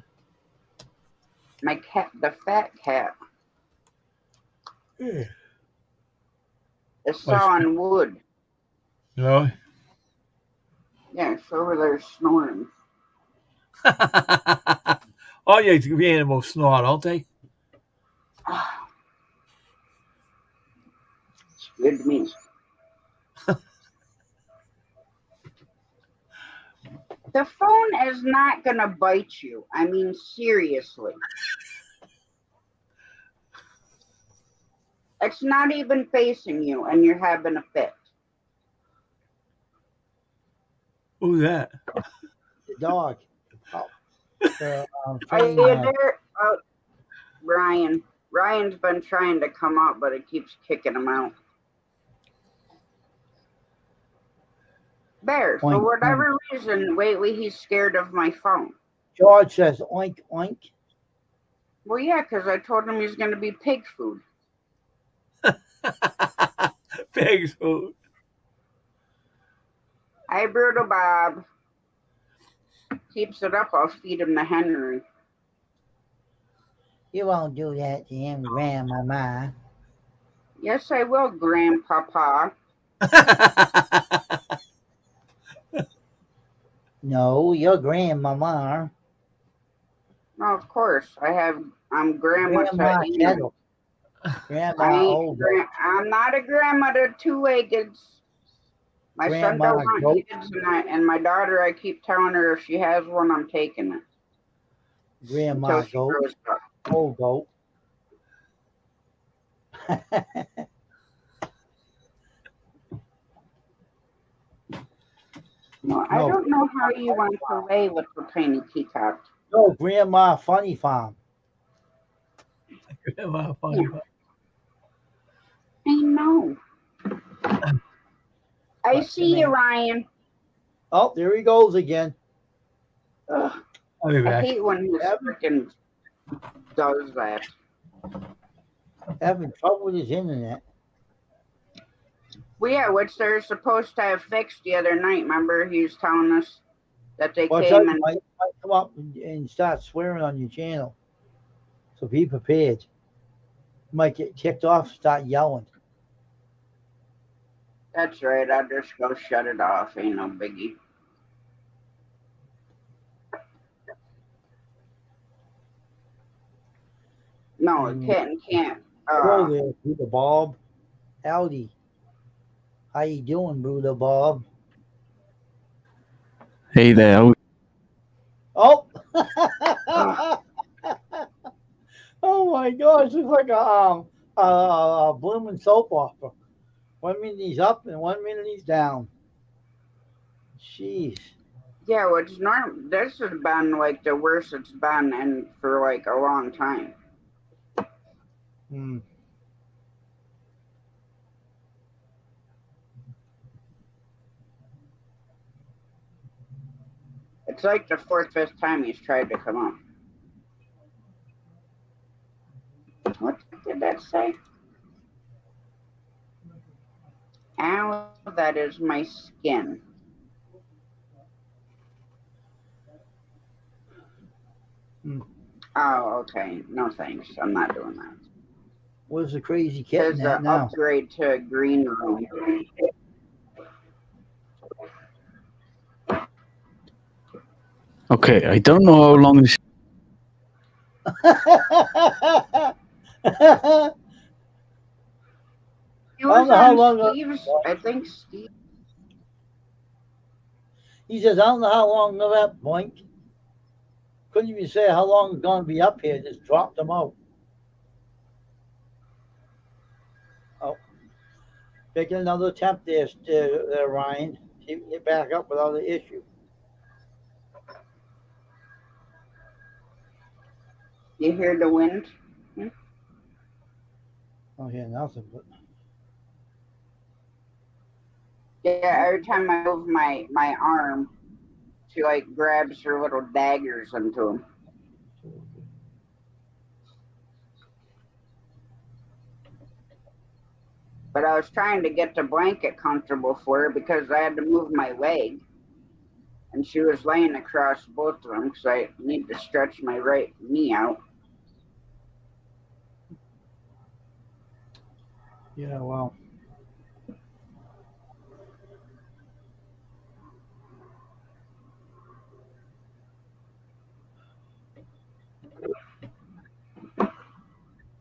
My cat, the fat cat, Yeah. is sawing wood. No. Yeah, it's over there snoring. All your animals snore, don't they? It's good to me. The phone is not going to bite you. I mean, seriously. It's not even facing you, and you're having a fit. Who's that? The dog. Oh, the, Are you there? Oh, Ryan. Ryan's been trying to come up, but it keeps kicking him out. Bear, for Oink, whatever reason, lately he's scared of my phone. George says oink oink. Well, yeah, because I told him he's going to be pig food. Pig's food. Hi, Brutal Bob. Keeps it up, I'll feed him to Henry. You won't do that to him, Grandmama. Yes, I will, Grandpapa. No, you're Grandmama. No, of course. I'm grandma Grandma to Ian. Kettle. Grandma old. I'm not a grandma to two-leggeds. My son Grandma don't want goat. kids, and my daughter, I keep telling her if she has one, I'm taking it. Grandma Until she goat. grows up. Old goat. No, I don't know how you went away with the tiny peacock. No, Grandma Funny Farm. Grandma funny. I know. I What's see the you, name? Ryan. Oh, there he goes again. Ugh, I'll be I back. hate when he freaking does that. Having trouble with his internet. Well, yeah, which they're supposed to have fixed the other night. Remember, he was telling us that they Watch came out, and might come up and start swearing on your channel. So be prepared. You might get kicked off, start yelling. that's right. I'll just go shut it off. Ain't no biggie. No, a kitten can't. Hello there, Bruder Bob. Howdy. How you doing, Bruder Bob? Hey there. Oh! Oh my gosh, it's like a blooming soap opera. 1 minute he's up and 1 minute he's down. Jeez. Yeah, which this has been like the worst it's been in for like a long time. Hmm. It's like the fourth, fifth time he's tried to come up. What did that say? Ow, that is my skin. Oh, okay. No thanks. I'm not doing that. Where's the crazy It kitten says at now? upgrade to a green room. Okay, I don't know how long this. It was on Steve's, I think Steve. He says, I don't know how long of that boink. Couldn't even say how long it's going to be up here. Just dropped them out. Oh. Taking another attempt there, Ryan. See if you can get back up without an issue. You hear the wind? I don't hear nothing, but. Yeah, every time I move my arm she like grabs her little daggers into them. But I was trying to get the blanket comfortable for her because I had to move my leg. And she was laying across both of them because I need to stretch my right knee out. Yeah, well.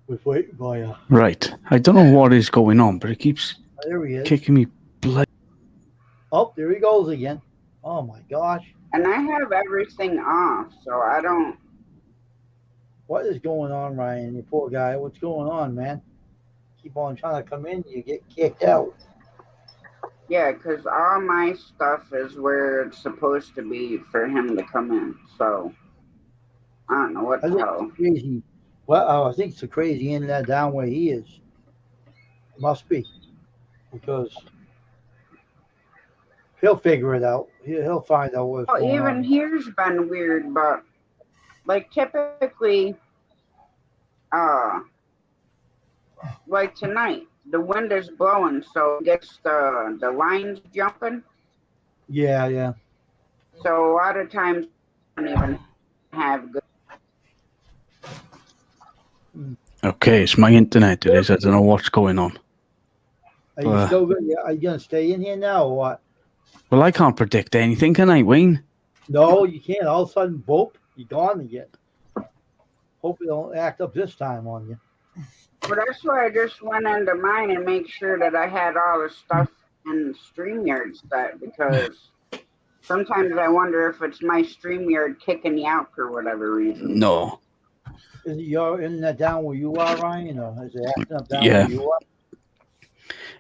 We're waiting by Right. I don't know what is going on, but it keeps there he is. kicking me blood. Oh, there he goes again. Oh my gosh. And I have everything off, so I don't. What is going on, Ryan? You poor guy. What's going on, man? Keep on trying to come in, you get kicked out. Yeah, because all my stuff is where it's supposed to be for him to come in. So I don't know what I the think hell. it's crazy. Well, I think it's the crazy internet down where he is. Must be. Because he'll figure it out. He'll find out what's Well, going even on. here's been weird, but like typically, like tonight, the wind is blowing, so it gets the lines jumping. Yeah. So a lot of times, I don't even have good. Okay, it's my internet. It is. I don't know what's going on. Are you still good? Are you gonna stay in here now or what? Well, I can't predict anything, can I, Wayne? No, you can't. All of a sudden, boop, you're gone again. Hope it don't act up this time on you. But that's why I just went into mine and make sure that I had all the stuff in StreamYard set, because sometimes I wonder if it's my StreamYard kicking you out for whatever reason. No. Is it your internet down where you are, Ryan, or is it acting up down Yeah. where you are?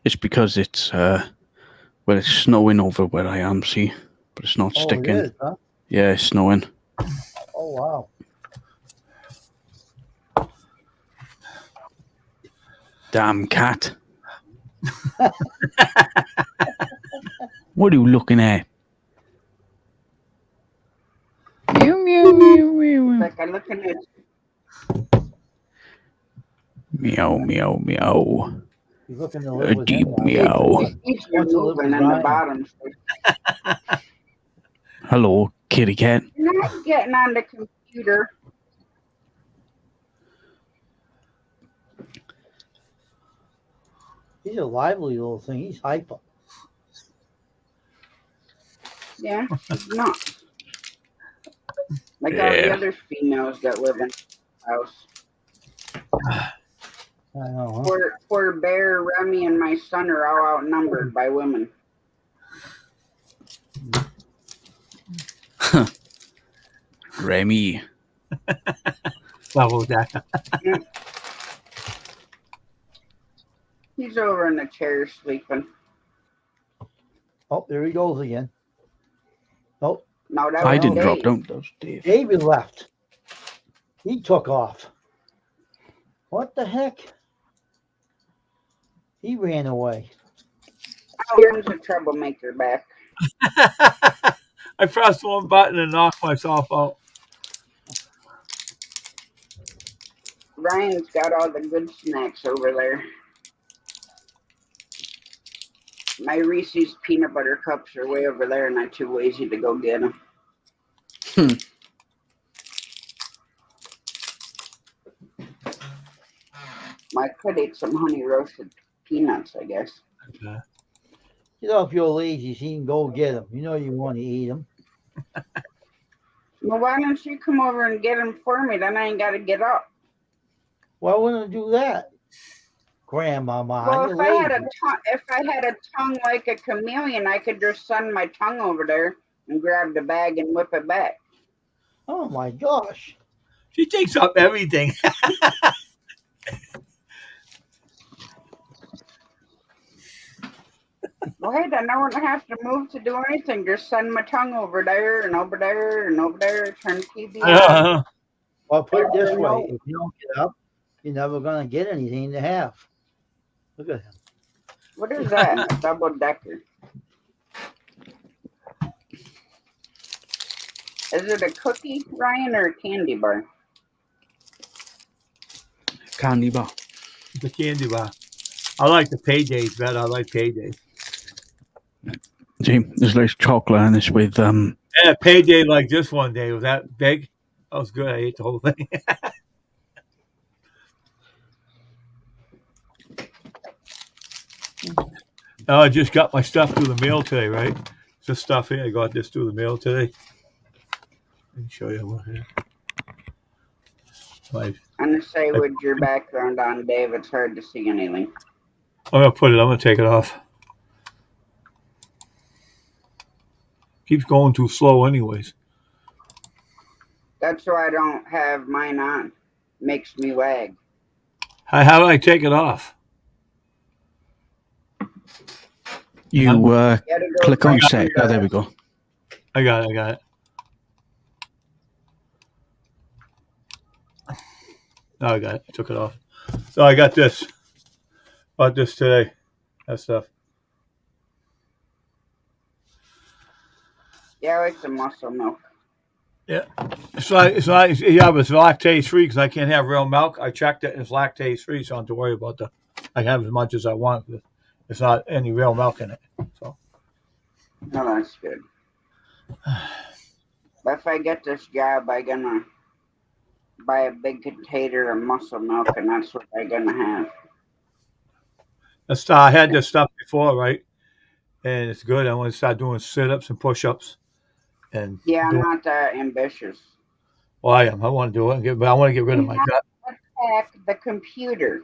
It's because it's it's snowing over where I am, see? But it's not sticking. It is, huh? Yeah, it's snowing. Oh, wow. Damn cat. What are you looking at? Meow, meow, meow, meow. Like I'm looking at Meow, meow, meow. He's looking to A live with deep him now. meow. each Wants to live moving with in the Ryan. bottom. Hello, kitty cat. You're not getting on the computer. He's a lively little thing. He's hyper. Yeah, she's not. Like all the other females that live in the house. I know, huh? Poor Bear, Remy, and my son are all outnumbered by women. Remy. Level that. He's over in the chair sleeping. Oh, there he goes again. Oh, No, that I was didn't Dave. drop down. That was Dave. David left. He took off. What the heck? He ran away. Oh, here's a troublemaker back. I pressed one button and knocked myself out. Ryan's got all the good snacks over there. My Reese's peanut butter cups are way over there, and I'm too lazy to go get them. I could eat some honey roasted peanuts, I guess. Okay. You know, if you're lazy, so you can go get them. You know you want to eat them. Well, why don't you come over and get them for me? Then I ain't got to get up. Why wouldn't I do that, Grandmama? Well, You're if I had a tongue like a chameleon, I could just send my tongue over there and grab the bag and whip it back. Oh my gosh! She takes up everything. Well, hey, then I wouldn't have to move to do anything. Just send my tongue over there and over there and over there. Turn TV on. Well, put it this No. way: if you don't get up, you're never gonna get anything to have. Look at him. What is that? A double decker. Is it a cookie, Ryan, or a candy bar? Candy bar. The candy bar. I like the paydays better. I like paydays. See, there's like chocolate in this with I had a payday like this one day. It was that big. That was good. I ate the whole thing. Now I just got my stuff through the mail today, right? This stuff here, I got this through the mail today. Let me show you what here. Right. I'm gonna say with your background on, Dave, it's hard to see anything. I'm gonna put it. I'm gonna take it off. Keeps going too slow, anyways. That's why I don't have mine on. Makes me wag. How do I take it off? you You gotta go click on find set. Oh, there we go. I got it. I got it. Oh, I got it. I took it off. So I got this. Bought this today. That stuff. Yeah, I like the muscle milk. Yeah. It's not, yeah, but it's lactase free because I can't have real milk. I checked it and it's lactase free, so I don't have to worry about I have as much as I want. It's not any real milk in it. So. Oh, that's good. But if I get this job, I'm gonna buy a big container of muscle milk, and that's what I'm gonna have. I had this stuff before, right? And it's good. I want to start doing sit-ups and push-ups. And Yeah, I'm not that ambitious. Well, I am. I want to do it, but I want to get rid of my gut. Attack the computer.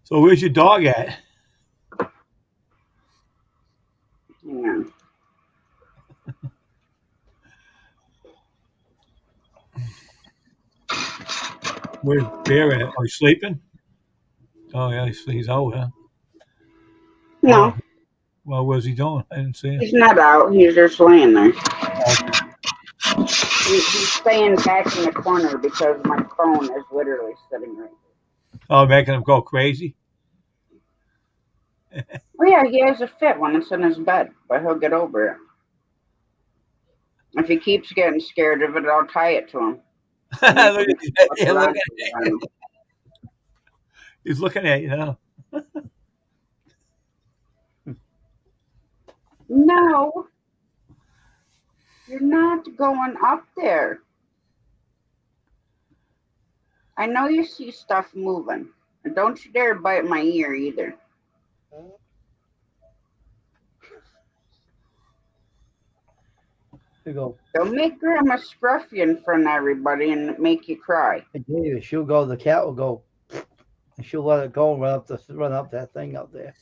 So where's your dog at? Hang on. Where's Bear at? Are you sleeping? Oh yeah, he's out, huh? No, Oh, well, what's he doing? I didn't see him. he's not out. He's just laying there. Okay. He's staying back in the corner because my phone is literally sitting right there. Oh, making him go crazy. Oh yeah, he has a fit when it's in his bed, but he'll get over it. If he keeps getting scared of it, I'll tie it to him. He's looking at you now. No, you're not going up there. I know you see stuff moving. And don't you dare bite my ear either. You go. Don't make Grandma scruffy in front of everybody and make you cry. I tell you, she'll go. The cat will go, and she'll let it go and run up that thing up there.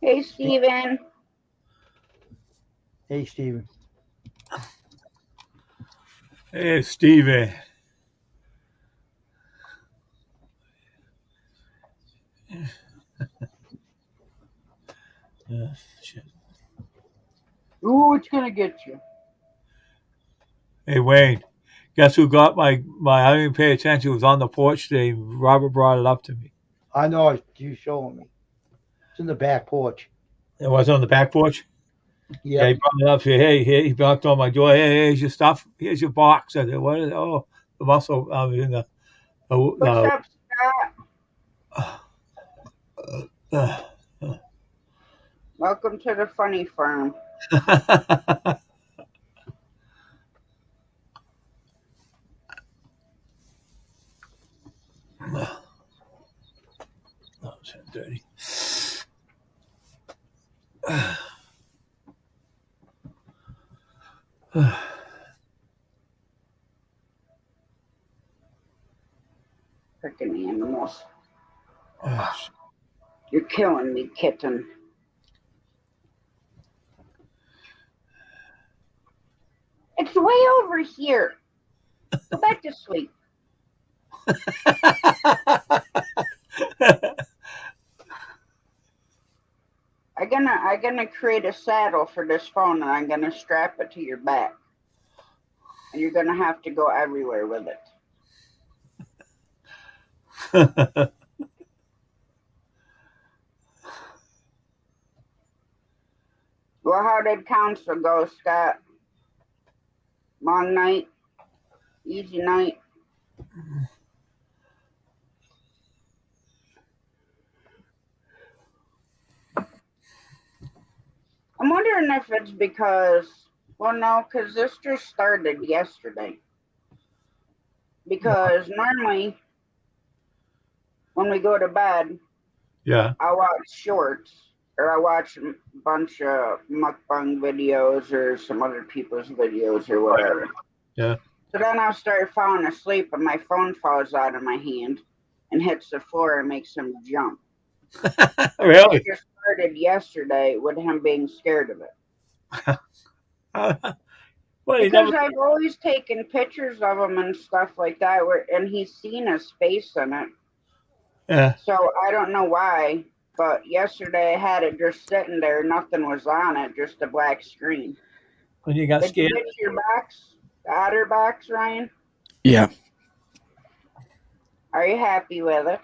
Hey, Steven. Hey, Steven. Hey, Steven. Shit. Ooh, it's gonna get you. Hey, Wayne. Guess who got my? I didn't even pay attention. It was on the porch today. Robert brought it up to me. I know you showing me. It's in the back porch. It was on the back porch. Yeah. Yeah, he brought it up. Said, hey, he knocked on my door. Hey, here's your stuff. Here's your box. I said, what is it? Oh, the muscle. In the. What's up, Scott? Welcome to the funny farm. Oh, it's 10:30. Freaking animals. Oh, You're killing me, kitten. It's way over here. Go back to sleep. I'm gonna create a saddle for this phone, and I'm gonna strap it to your back, and you're gonna have to go everywhere with it. Well, how did council go, Scott? Long night? Easy night? I'm wondering if it's because, well, no, because this just started yesterday. Because normally, when we go to bed, Yeah. I watch shorts or I watch a bunch of mukbang videos or some other people's videos or whatever. Yeah. So then I'll start falling asleep and my phone falls out of my hand and hits the floor and makes him jump. Really? It just started yesterday with him being scared of it. Well, he Because never. I've always taken pictures of him and stuff like that, and he's seen his face in it. Yeah. So I don't know why, but yesterday I had it just sitting there, nothing was on it, just a black screen. When you got Did you scared. get your box, the otter box, Ryan? Yeah. Are you happy with it?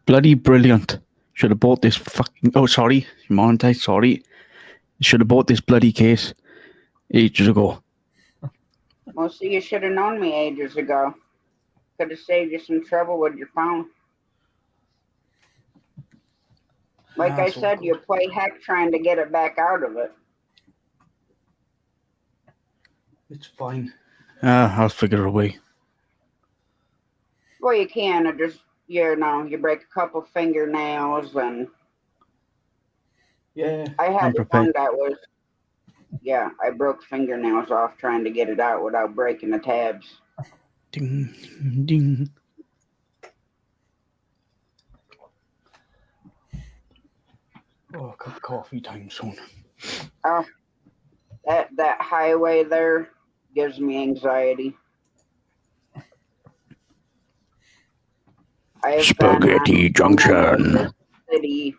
Bloody brilliant. Should have bought this fucking... Oh, sorry. Monetize, sorry. Should have bought this bloody case ages ago. Well, see, you should have known me ages ago. Could have saved you some trouble with your phone. Like I so said, good. you play heck trying to get it back out of it. It's fine. I'll figure a way. Well, you can. It just, you know, you break a couple fingernails, and Yeah. I I'm had prepared. one that was, yeah, I broke fingernails off trying to get it out without breaking the tabs. Ding, ding. Oh, cup of coffee time soon. Oh, that highway there gives me anxiety. I have Spaghetti been on Junction. city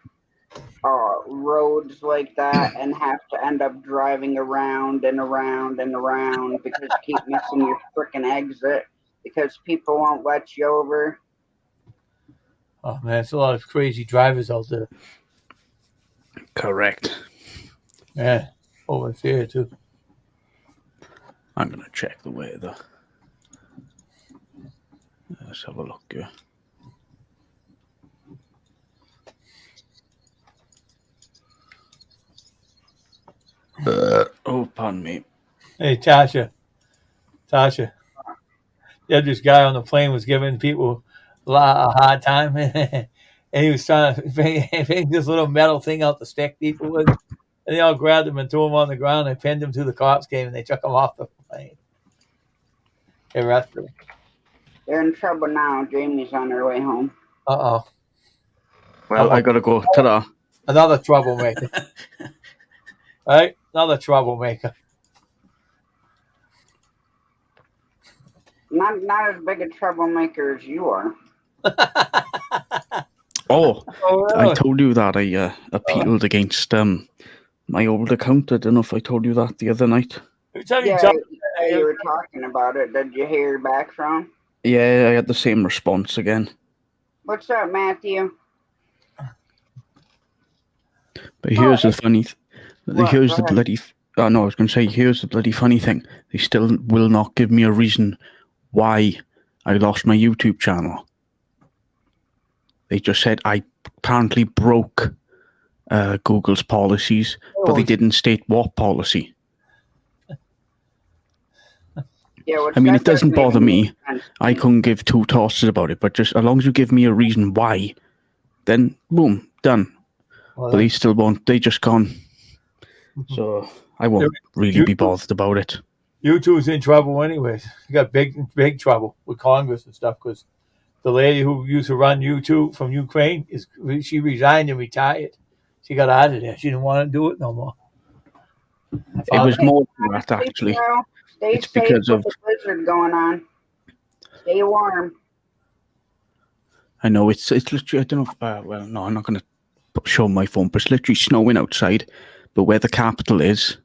roads like that and have to end up driving around and around and around because you keep missing your freaking exit because people won't let you over. Oh man, there's a lot of crazy drivers out there. Correct. Yeah. Over here too. I'm going to check the weather. Let's have a look here. Oh, pardon me. Hey, Tasha. Yeah, this guy on the plane was giving people a hard time, and he was trying to bring this little metal thing out to stick people with. And they all grabbed him and threw him on the ground and pinned him till the cops came and they took him off the plane. They arrested him. They're in trouble now. Jamie's on her way home. Uh-oh. Well, I got to go. Ta-da. Another troublemaker. Right? Another troublemaker. Not as big a troublemaker as you are. Oh, Oh, I really? told you that I appealed against my old account. I don't know if I told you that the other night. Every time you Yeah, tell you were talking about it. Did you hear back from? Yeah, I had the same response again. What's up, Matthew? But here's the funny... What? Here's Go the ahead. bloody... Oh, no, I was going to say, here's the bloody funny thing. They still will not give me a reason why I lost my YouTube channel. They just said I apparently broke Google's policies, but they didn't state what policy. Yeah, I mean, that it doesn't bother even me. make sense. I couldn't give two tosses about it, but just as long as you give me a reason why, then boom, done. well, But they still won't. They just gone. So I won't really be bothered about it. YouTube's in trouble anyways. You got big trouble with Congress and stuff because the lady who used to run YouTube from Ukraine she resigned and retired. She got out of there. She didn't want to do it no more. It was more than that, actually. Well, stay It's safe because with of... the blizzard going on. Stay warm. I know, it's literally... I don't know if... well, no, I'm not going to show my phone, but it's literally snowing outside. But where the capital is,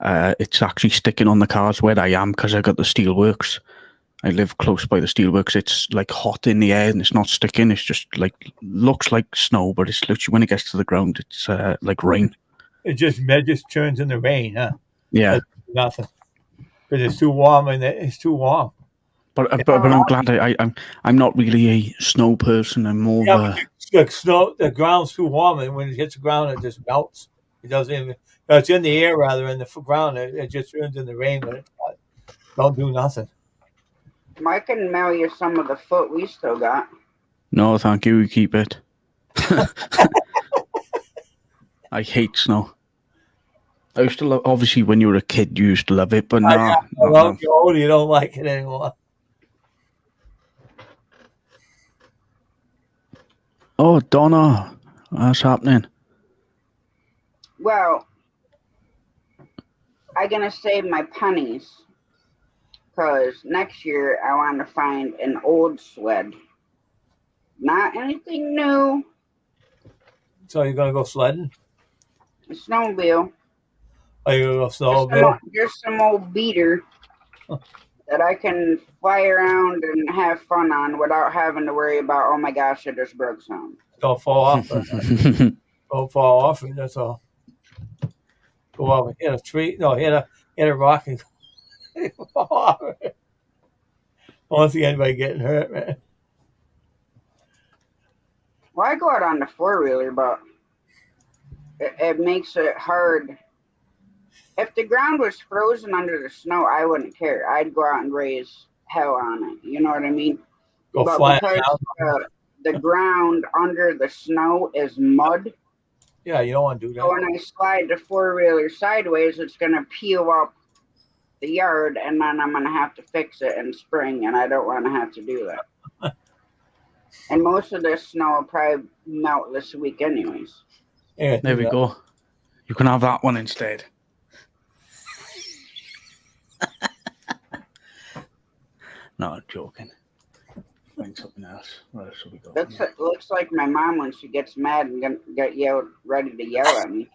it's actually sticking on the cars where I am because I got the steelworks. I live close by the steelworks. It's like hot in the air and it's not sticking. It's just like looks like snow, but it's literally when it gets to the ground, it's like rain. It just turns in the rain, huh? Yeah. That's nothing because it's too warm and it's too warm. But I'm glad I'm not really a snow person. I'm more Yeah, of but a the ground's too warm, and when it hits the ground, it just melts. It doesn't even. No, it's in the air rather than the ground. It just turns in the rain when it's hot. Don't do nothing. I can mail you some of the foot we still got. no, thank you. Keep it. I hate snow. I used to love. Obviously, when you were a kid, you used to love it, but nah, not Well, now. you're older, you don't like it anymore. Oh, Donna, what's happening? Well, I'm gonna save my pennies because next year I want to find an old sled, not anything new. So you're gonna go sledding? A snowmobile, Are you gonna go just some, snowmobile? just some old beater that I can fly around and have fun on without having to worry about, oh my gosh, I just broke something. Don't fall off. Don't fall off. And that's all. Go off and hit a tree. No, hit a rock and fall off. I don't see anybody getting hurt, man. Well, I go out on the four-wheeler, but it makes it hard. If the ground was frozen under the snow, I wouldn't care. I'd go out and raise hell on it. You know what I mean? Go But flying because down. the ground under the snow is mud, Yeah, you don't want to do so when that. I slide the four-wheeler sideways, it's going to peel up the yard, and then I'm going to have to fix it in spring, and I don't want to have to do that. And most of this snow will probably melt this week anyways. Yeah, There we go. You can have that one instead. No, I'm joking. Find something else. Where else have we got? Looks like my mom when she gets mad and get ready to yell at me.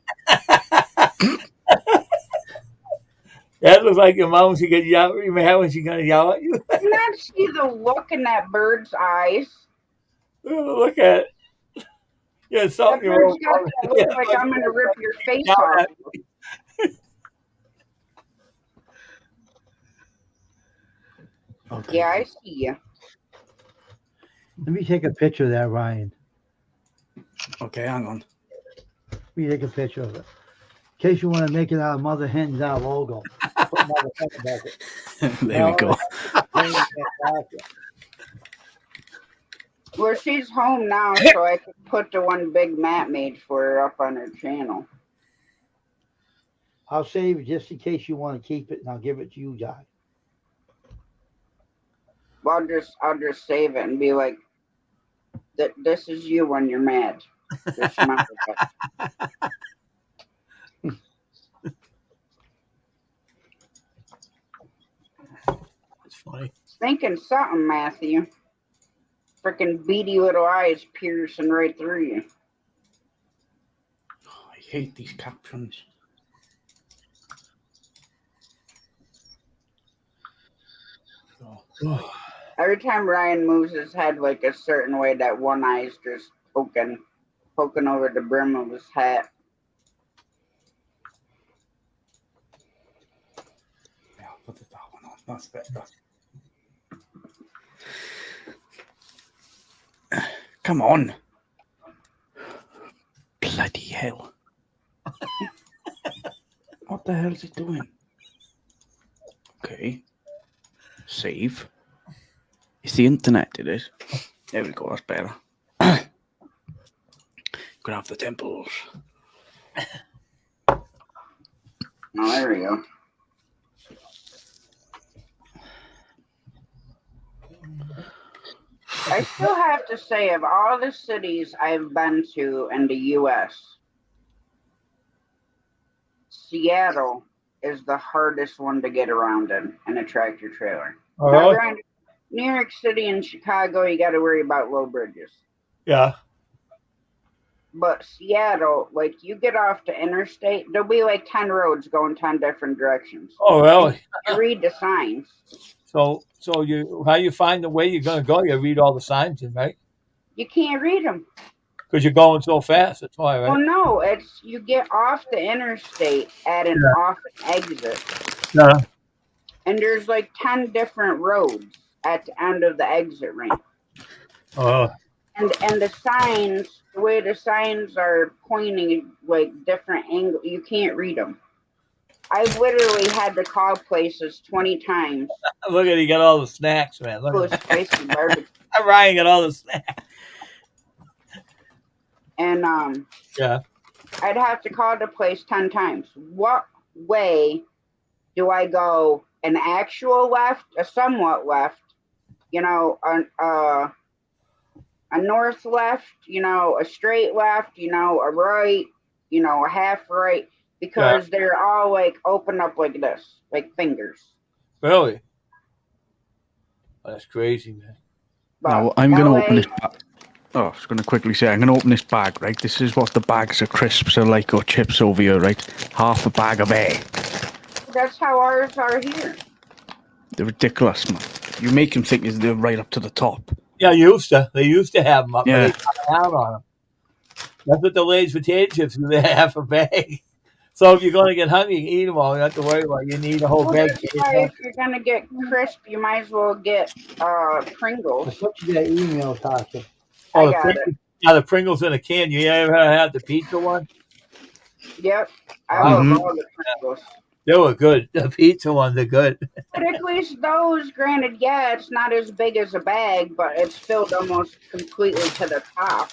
That looks like your mom. She get yell. You may have when she gonna yell at you. Not see the look in that bird's eyes. Look at it. Yeah, That something. bird's got that look like I'm gonna rip your face off. Okay. Yeah, I see you. Let me take a picture of that, Ryan. Okay, hang on. Let me take a picture of it. In case you want to make it out of Mother Hen's our logo. Put Mother Hen above it. There we go. Well, she's home now, so I could put the one big Matt made for her up on her channel. I'll save it just in case you want to keep it, and I'll give it to you guys. Well, I'll just save it and be like, this is you when you're mad. Just remember that. It's funny. Thinking something, Matthew. Freaking beady little eyes piercing right through you. Oh, I hate these captions. Oh. Every time Ryan moves his head like a certain way, that one eye's just poking over the brim of his hat. Yeah, I'll put that one on. That's better. Come on. Bloody hell. What the hell is it doing? Okay. Save. It's the internet, it is. There we go, that's better. Gonna have the temples. Oh, there we go. I still have to say, of all the cities I've been to in the U.S., Seattle is the hardest one to get around in a tractor trailer. All Now, right. around New York City and Chicago, you got to worry about low bridges. Yeah. But Seattle, like you get off the interstate, there'll be like 10 roads going 10 different directions. Oh, really? You read the signs. So how you find the way you're gonna go? You read all the signs, right? You can't read them. because you're going so fast. That's why, Well, right? no, it's you get off the interstate at an Yeah. off exit, Yeah. and there's like 10 different roads at the end of the exit ramp. Oh, And the signs, the way the signs are pointing like different angles, you can't read them. I've literally had to call places 20 times. look at he got all the snacks, man. Look It at was spicy barbecue. Ryan got all the snacks. And Yeah. I'd have to call the place 10 times. What way do I go? An actual left, a somewhat left, a north left, a straight left, a right, a half right, Yeah. because they're all like open up like this, like fingers. Really? Oh, that's crazy, man. But Now I'm going to LA, open this. Oh, I was going to quickly say, I'm going to open this bag, right? This is what the bags of crisps are like, or chips over here, right? Half a bag of egg. that's how ours are here. They're ridiculous, man. You make them think they're right up to the top. Yeah, they used to have them up, Yeah. but they cut down on them. That's what the Lay's potato chips do. They have a bag. So if you're going to get hungry, you can eat them all. You don't have to worry about it. You need a whole Well, bag. that's why if you're gonna get crisp, you might as well get Pringles. I put you that email, Tasha. Oh, I got it. Yeah, the Pringles in a can. You ever had the pizza one? Yep, I Wow. love Mhm. all the Pringles. They were good. The pizza ones are good. But at least those, granted, yeah, it's not as big as a bag, but it's filled almost completely to the top.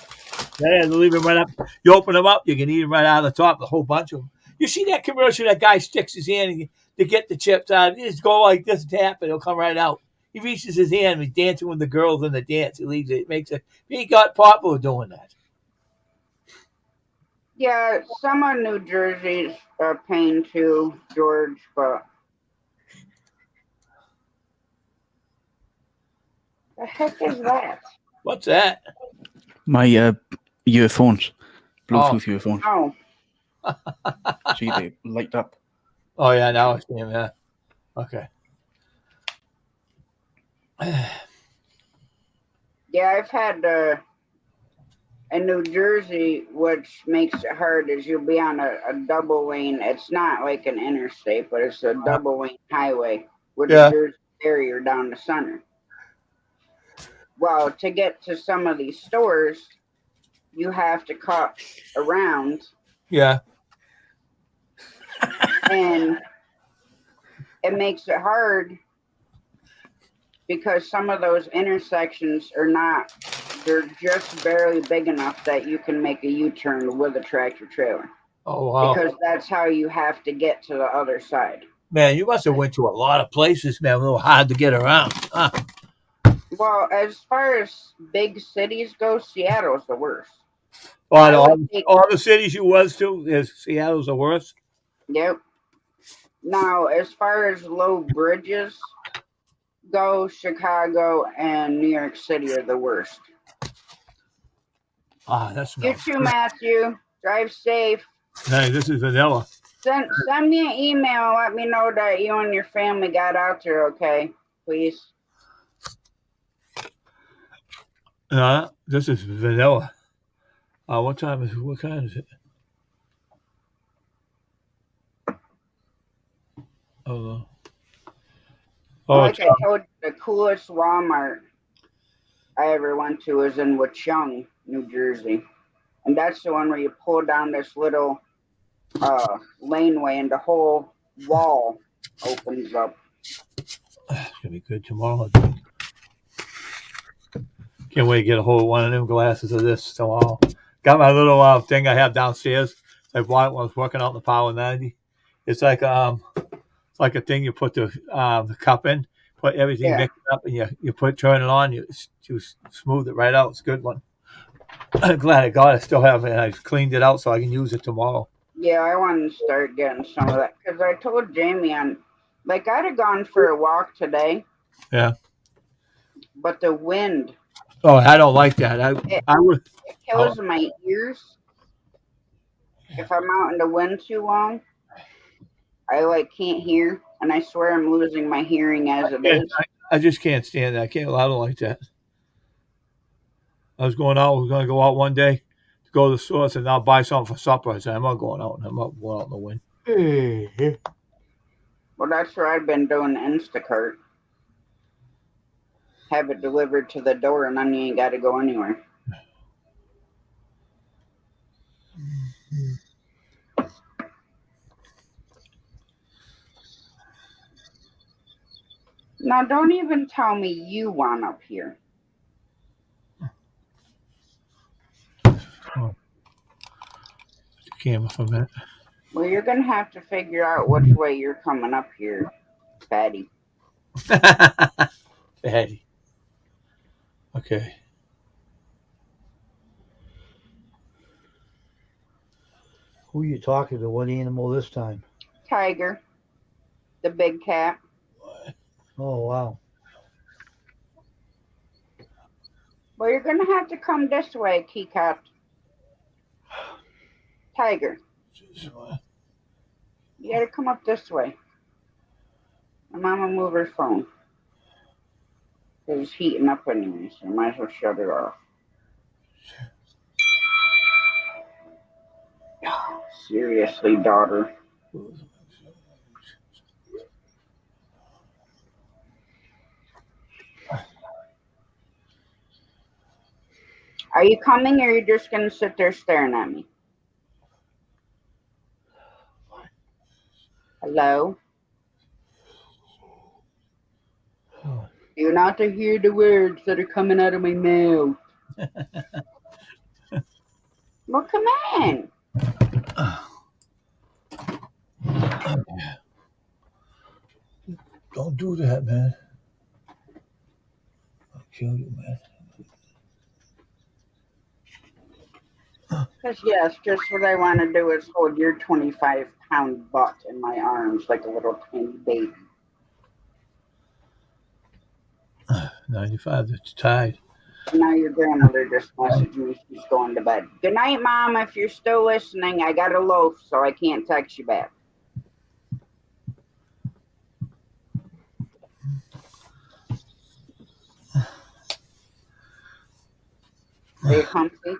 Yeah, they leave them right up. You open them up, you can eat them right out of the top, a whole bunch of them. You see that commercial? That guy sticks his hand to get the chips out. He just go like this, tap, and it'll come right out. He reaches his hand, he's dancing with the girls in the dance. He leaves it. He got popular doing that. Yeah, some of New Jersey's a pain too, George, but the heck is that? What's that? My earphones, Bluetooth earphones. Oh, See, they light up. Oh yeah, now I see him. Yeah. Okay. yeah, I've had in New Jersey, which makes it hard, is you'll be on a double lane. It's not like an interstate, but it's a double lane highway with Yeah. the Jersey barrier down the center. Well, to get to some of these stores, you have to cut around, Yeah. and it makes it hard because some of those intersections are not, they're just barely big enough that you can make a U-turn with a tractor trailer. Oh wow. Because that's how you have to get to the other side. Man, you must have went to a lot of places, man. A little hard to get around. Huh? Well, as far as big cities go, Seattle's the worst. All the cities you was to, Seattle's the worst. Yep. Now, as far as low bridges go, Chicago and New York City are the worst. Ah, that's You too, Matthew. Drive safe. Hey, this is vanilla. Send me an email. Let me know that you and your family got out there okay, please. This is vanilla. What kind is it? Oh, Like I told you, the coolest Walmart I ever went to was in Watchung, New Jersey. And that's the one where you pull down this little laneway and the whole wall opens up. it's gonna be good tomorrow. Can't wait to get a hold of one of them glasses of this tomorrow. Got my little thing I have downstairs. I bought it when I was working out in the Power 90. It's like a thing you put the cup in, put everything mixed up, and you turn it on. You smooth it right out. It's a good one. I'm glad I got it. I still have it. I cleaned it out so I can use it tomorrow. Yeah, I want to start getting some of that because I told Jamie I'd have gone for a walk today. Yeah. But the wind. Oh, I don't like that. It kills my ears. If I'm out in the wind too long, I can't hear, and I swear I'm losing my hearing as it is. I just can't stand that. I don't like that. I was going to go out one day, go to the store and I'll buy something for supper. I said, I'm not going out. I'm not going out in the wind. Well, that's what I've been doing, Instacart. Have it delivered to the door, and then you ain't got to go anywhere. Now, don't even tell me you want up here. Camera for a minute. Well, you're going to have to figure out which way you're coming up here, fatty. Fatty. Okay. Who are you talking to? What animal this time? Tiger, the big cat. Oh, wow. Well, you're going to have to come this way, Teacup. Tiger, you got to come up this way. And Mama move her phone. It's heating up anyway, so I might as well shut it off. Seriously, daughter. Are you coming, or are you just going to sit there staring at me? Hello? You're not to hear the words that are coming out of my mouth. Well, come on. Don't do that, man. I'll kill you, man. Because, yes, just what I want to do is hold your 25-pound butt in my arms like a little tiny baby. 95, it's tied. And now your grandmother just messaged me she's going to bed. Good night, Mom. If you're still listening, I got a loaf, so I can't text you back. Are you comfy?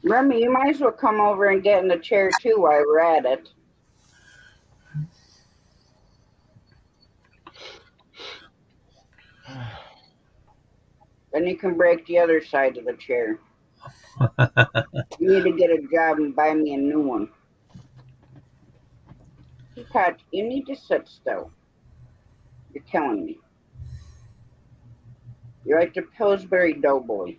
Remy, you might as well come over and get in the chair too while we're at it. Then you can break the other side of the chair. You need to get a job and buy me a new one. Peacock, you need to sit still. You're killing me. You're like the Pillsbury Doughboy.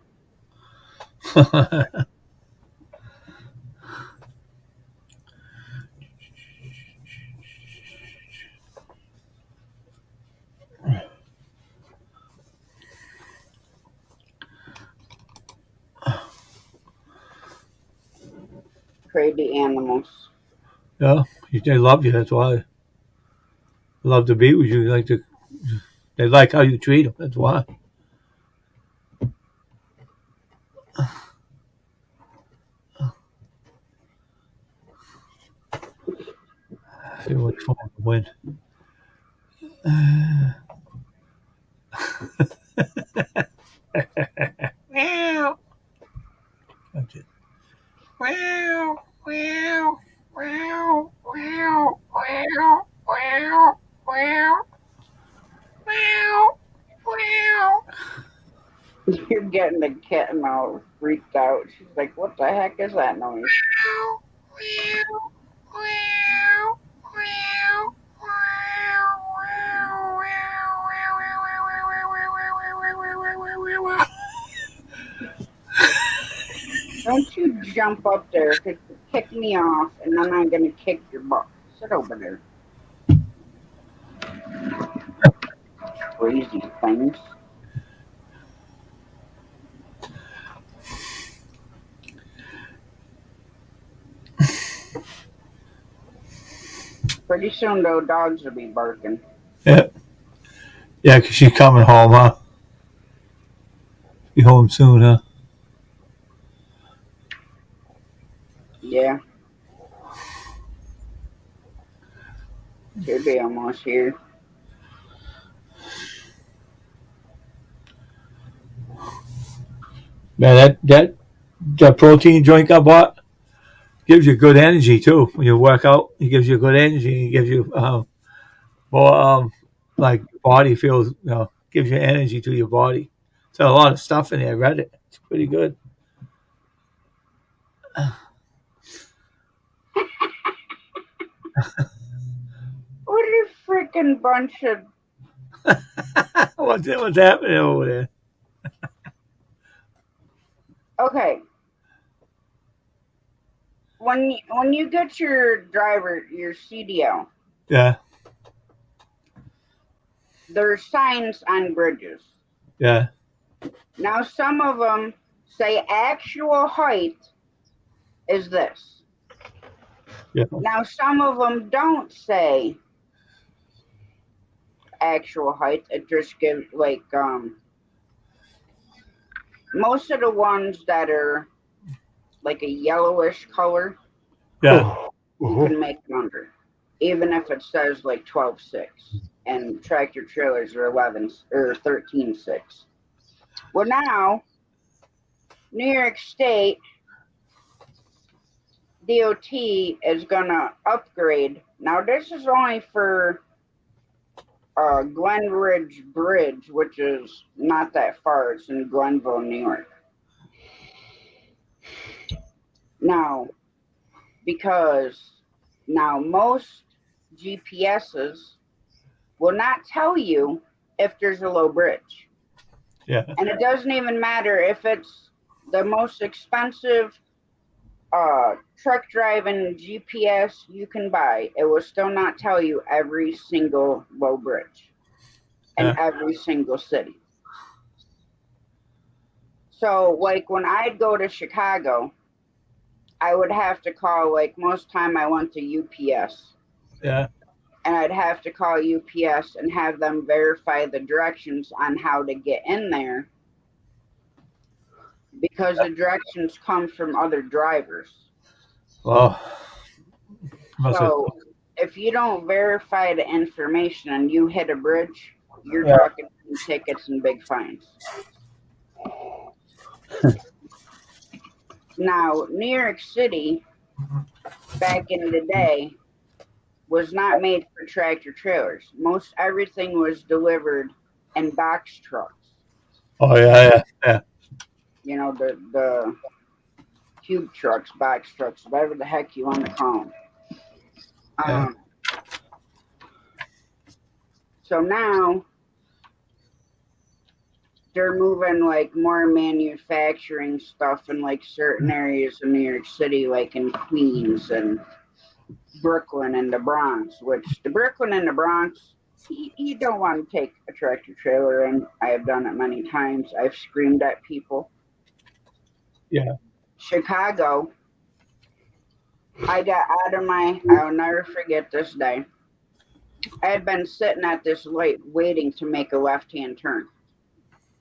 Crazy animals. Yeah, they love you. That's why. They love to be with you. They like how you treat them. That's why. See what's fun to win. Meow. That's it. Meow, meow, meow, meow, meow, meow, meow, meow, meow. You're getting the kitten all freaked out. She's like, what the heck is that noise? Meow, meow, meow, meow, Don't you jump up there because you kick me off and then I'm going to kick your butt. Sit over there. Crazy things. Pretty soon, though, dogs will be barking. Yeah. Yeah, because she's coming home, huh? Be home soon, huh? Yeah. Should be almost here. Man, that protein drink I bought gives you good energy too. When you work out, it gives you good energy. It gives you more like your body feels, gives you energy to your body. So a lot of stuff in there. I read it. It's pretty good. What a freaking bunch of. What's happening over there? Okay. When you get your CDL, Yeah, there are signs on bridges. yeah, Now, some of them say actual height is this. yeah. Now, some of them don't say actual height. It just gives most of the ones that are like a yellowish color, Yeah. you can make it under, even if it says like 12.6, and tractor trailers are 11 or 13.6. Well, now New York State DOT is gonna upgrade. Now, this is only for Glen Ridge Bridge, which is not that far. It's in Glenville, New York. Now, because now most GPSs will not tell you if there's a low bridge. Yeah. And it doesn't even matter if it's the most expensive truck driving GPS you can buy. It will still not tell you every single low bridge in Yeah. every single city. So, like when I'd go to Chicago, I would have to call, like most time I went to UPS, Yeah. and I'd have to call UPS and have them verify the directions on how to get in there because the directions come from other drivers. Well, must have, So if you don't verify the information and you hit a bridge, you're yeah. talking tickets and big fines. Now, New York City, back in the day, was not made for tractor trailers. Most everything was delivered in box trucks. Oh yeah, yeah, You know, the cube trucks, box trucks, whatever the heck you want to call them. yeah. So now they're moving like more manufacturing stuff in like certain areas of New York City, like in Queens and Brooklyn and the Bronx, which the Brooklyn and the Bronx, you don't want to take a tractor trailer in. I have done it many times. I've screamed at people. Yeah. Chicago, I got out of I'll never forget this day. I had been sitting at this light waiting to make a left-hand turn.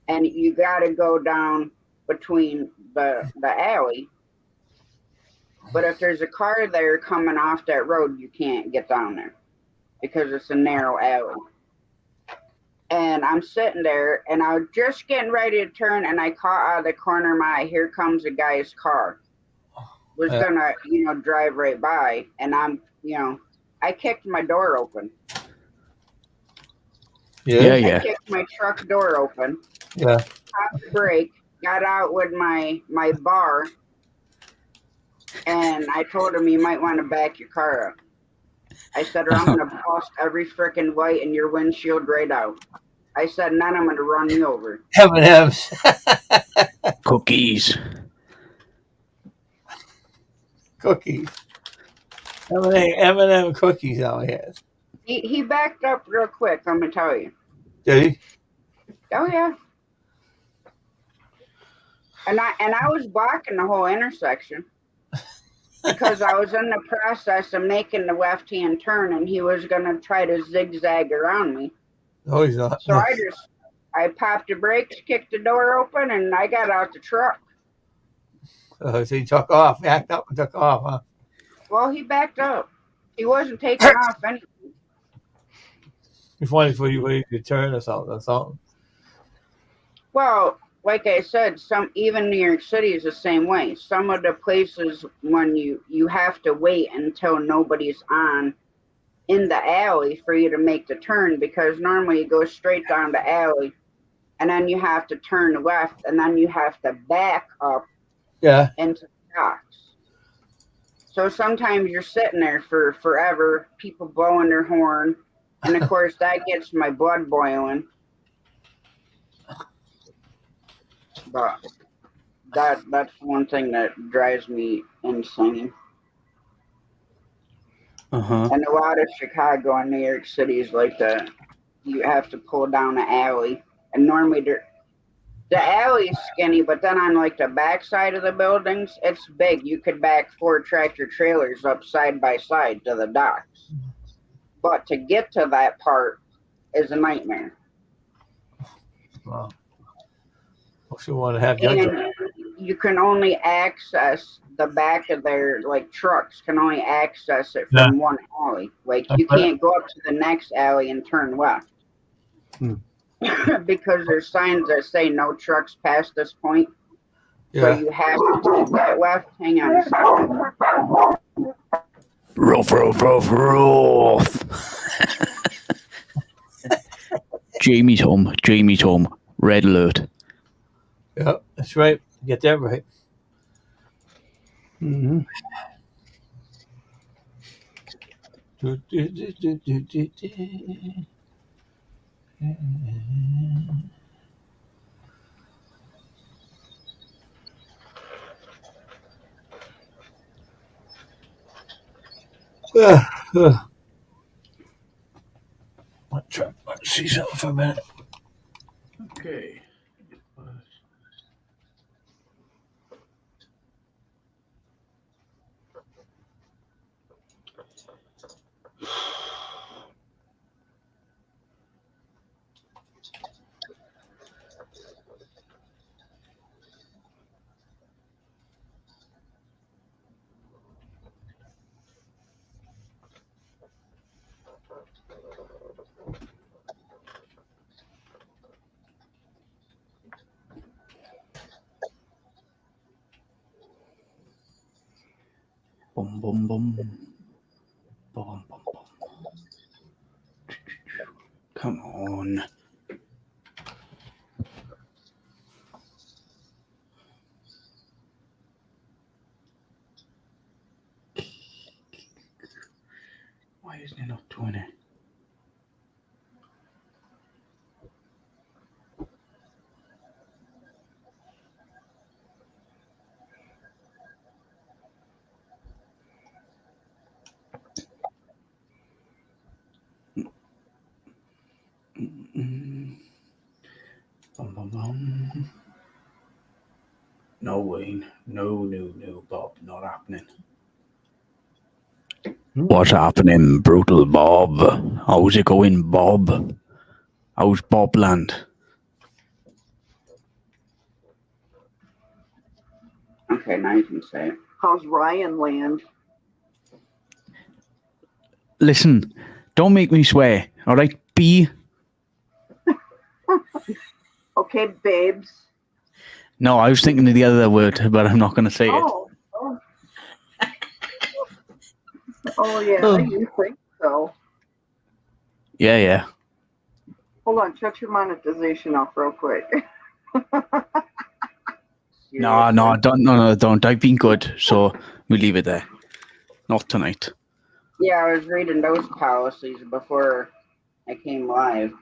And you got to go down between the alley. But if there's a car there coming off that road, you can't get down there because it's a narrow alley. And I'm sitting there, and I was just getting ready to turn, and I caught out of the corner of my eye, here comes a guy's car. Was Yeah. gonna, drive right by, and I kicked my door open. Yeah. Yeah. I kicked my truck door open, Yeah. popped the brake, got out with my bar, and I told him, you might want to back your car up. I said, or I'm going to bust every freaking light in your windshield right out. I said, and then I'm going to run you over. M&M's. Cookies. Cookies. M&M cookies out here. He backed up real quick, I'm going to tell you. Did he? Oh, yeah. And I was blocking the whole intersection because I was in the process of making the left-hand turn, and he was going to try to zigzag around me. No, he's not. So No. I popped the brakes, kicked the door open, and I got out the truck. So he took off, backed up and took off, huh? Well, he backed up. He wasn't taking off anything. It's funny for you to turn or something. Well, like I said, even New York City is the same way. Some of the places when you have to wait until nobody's on in the alley for you to make the turn, because normally you go straight down the alley and then you have to turn left and then you have to back up Yeah. into the docks. So sometimes you're sitting there for forever, people blowing their horn, and of course that gets my blood boiling. But that's one thing that drives me insane. And a lot of Chicago and New York City is like that. You have to pull down an alley, and normally the alley is skinny, but then on like the back side of the buildings, it's big. You could back 4 tractor trailers up side by side to the docks. But to get to that part is a nightmare. Wow. I should want to have And you can only access the back of their, like, trucks can only access it from one alley. Like, you can't go up to the next alley and turn left. Because there's signs that say no trucks past this point. So you have to take left. Hang on a second. Rough. Jamie's home. Red alert. Yeah, that's right. Get that right. Mm-hmm. Let's see something for a minute. Okay. Boom, boom, boom. Boom, boom, boom. Come on. Why isn't it not doing it? Bum, bum, bum. No, Wayne. No, Bob. Not happening. What's happening, Brutal Bob? How's it going, Bob? How's Bobland? Okay, now you can say it. How's Ryan land? Listen, don't make me swear, all right? B. Okay, babes. No, I was thinking of the other word, but I'm not going to say it. Oh, yeah, you think so. Yeah. Hold on, shut your monetization off real quick. No, don't. I've been good, so we leave it there. Not tonight. Yeah, I was reading those policies before I came live.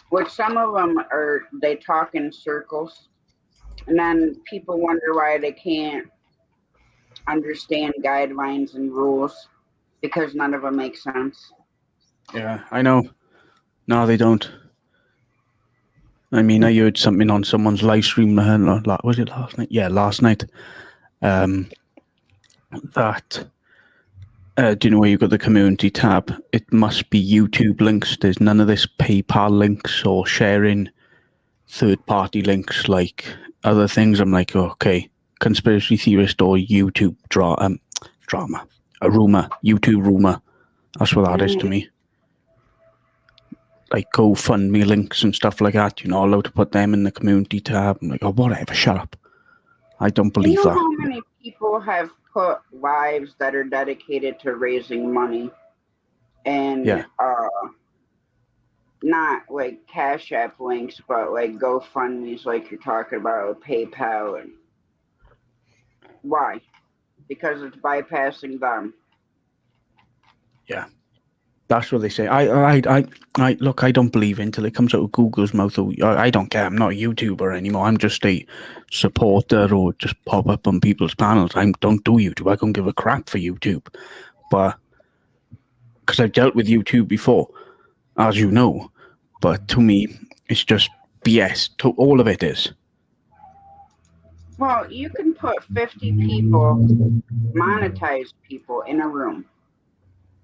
Which some of them they talk in circles. And then people wonder why they can't understand guidelines and rules because none of them make sense. Yeah, I know. No, they don't. I mean, I heard something on someone's live stream. Was it last night? Yeah, last night. That. Do you know where you got the community tab? It must be YouTube links. There's none of this PayPal links or sharing third-party links like other things. I'm like, okay, conspiracy theorist or YouTube drama. a rumor, YouTube rumor. That's what that is to me. Like GoFundMe links and stuff like that. You're not allowed to put them in the community tab. I'm like, oh, whatever, shut up. I don't believe You know that. how many people have put lives that are dedicated to raising money and not like Cash App links, but like GoFundMe's, like you're talking about, PayPal, and why? Because it's bypassing them. Yeah. That's what they say. I look, I don't believe it until it comes out of Google's mouth. I don't care. I'm not a YouTuber anymore. I'm just a supporter or just pop up on people's panels. I don't do YouTube. I don't give a crap for YouTube. But because I've dealt with YouTube before, as you know. But to me, it's just BS. All of it is. Well, you can put 50 people, monetize people in a room.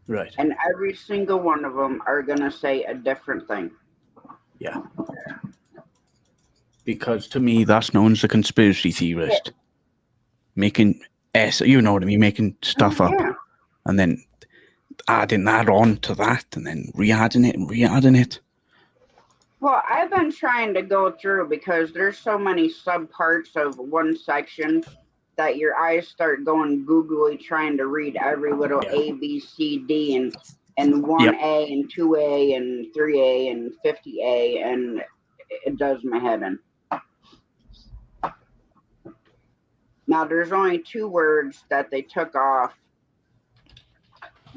Right. And every single one of them are going to say a different thing. Yeah. Because to me, that's known as a conspiracy theorist. Yeah. Making you know what I mean, making stuff up. And then adding that on to that and then re-adding it. Well, I've been trying to go through because there's so many subparts of one section that your eyes start going googly trying to read every little A, B, C, D, and 1A and 2A and 3A and 50A, and it does my head in. Now, there's only 2 words that they took off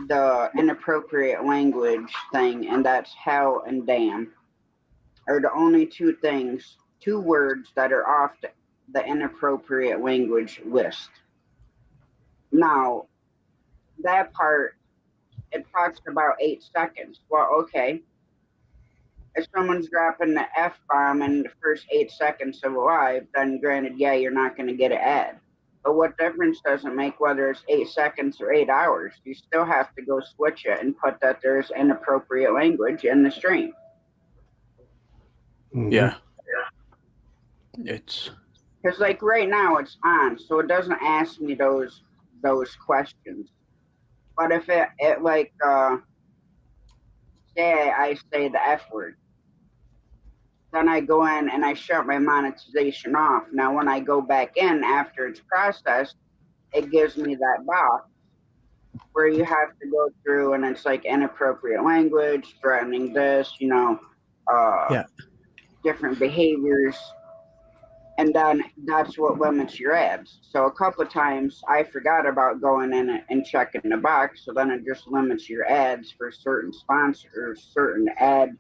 the inappropriate language thing, and that's hell and damn. Are the only 2 words that are off the inappropriate language list. Now, that part, it talks about 8 seconds. Well, okay. If someone's dropping the F-bomb in the first 8 seconds of a live, then granted, yeah, you're not going to get an ad. But what difference does it make whether it's 8 seconds or 8 hours? You still have to go switch it and put that there's inappropriate language in the stream. Yeah. It's because like right now it's on, so it doesn't ask me those questions. But if it like say I say the F word, then I go in and I shut my monetization off. Now when I go back in after it's processed, it gives me that box where you have to go through and it's like inappropriate language, threatening this, different behaviors. And then that's what limits your ads. So a couple of times I forgot about going in and checking the box. So then it just limits your ads for certain sponsors, certain ad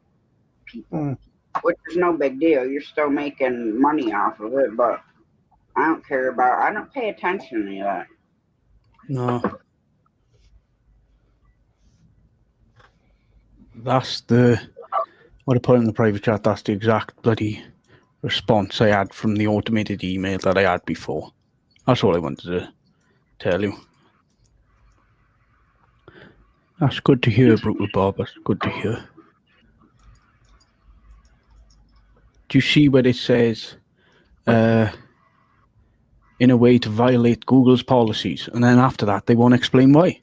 people, which is no big deal. You're still making money off of it, but I don't pay attention to any of that. No. That's what I put in the private chat, that's the exact bloody response I had from the automated email that I had before. That's all I wanted to tell you. That's good to hear, Brutal Bob. That's good to hear. Do you see where it says, in a way to violate Google's policies? And then after that, they won't explain why.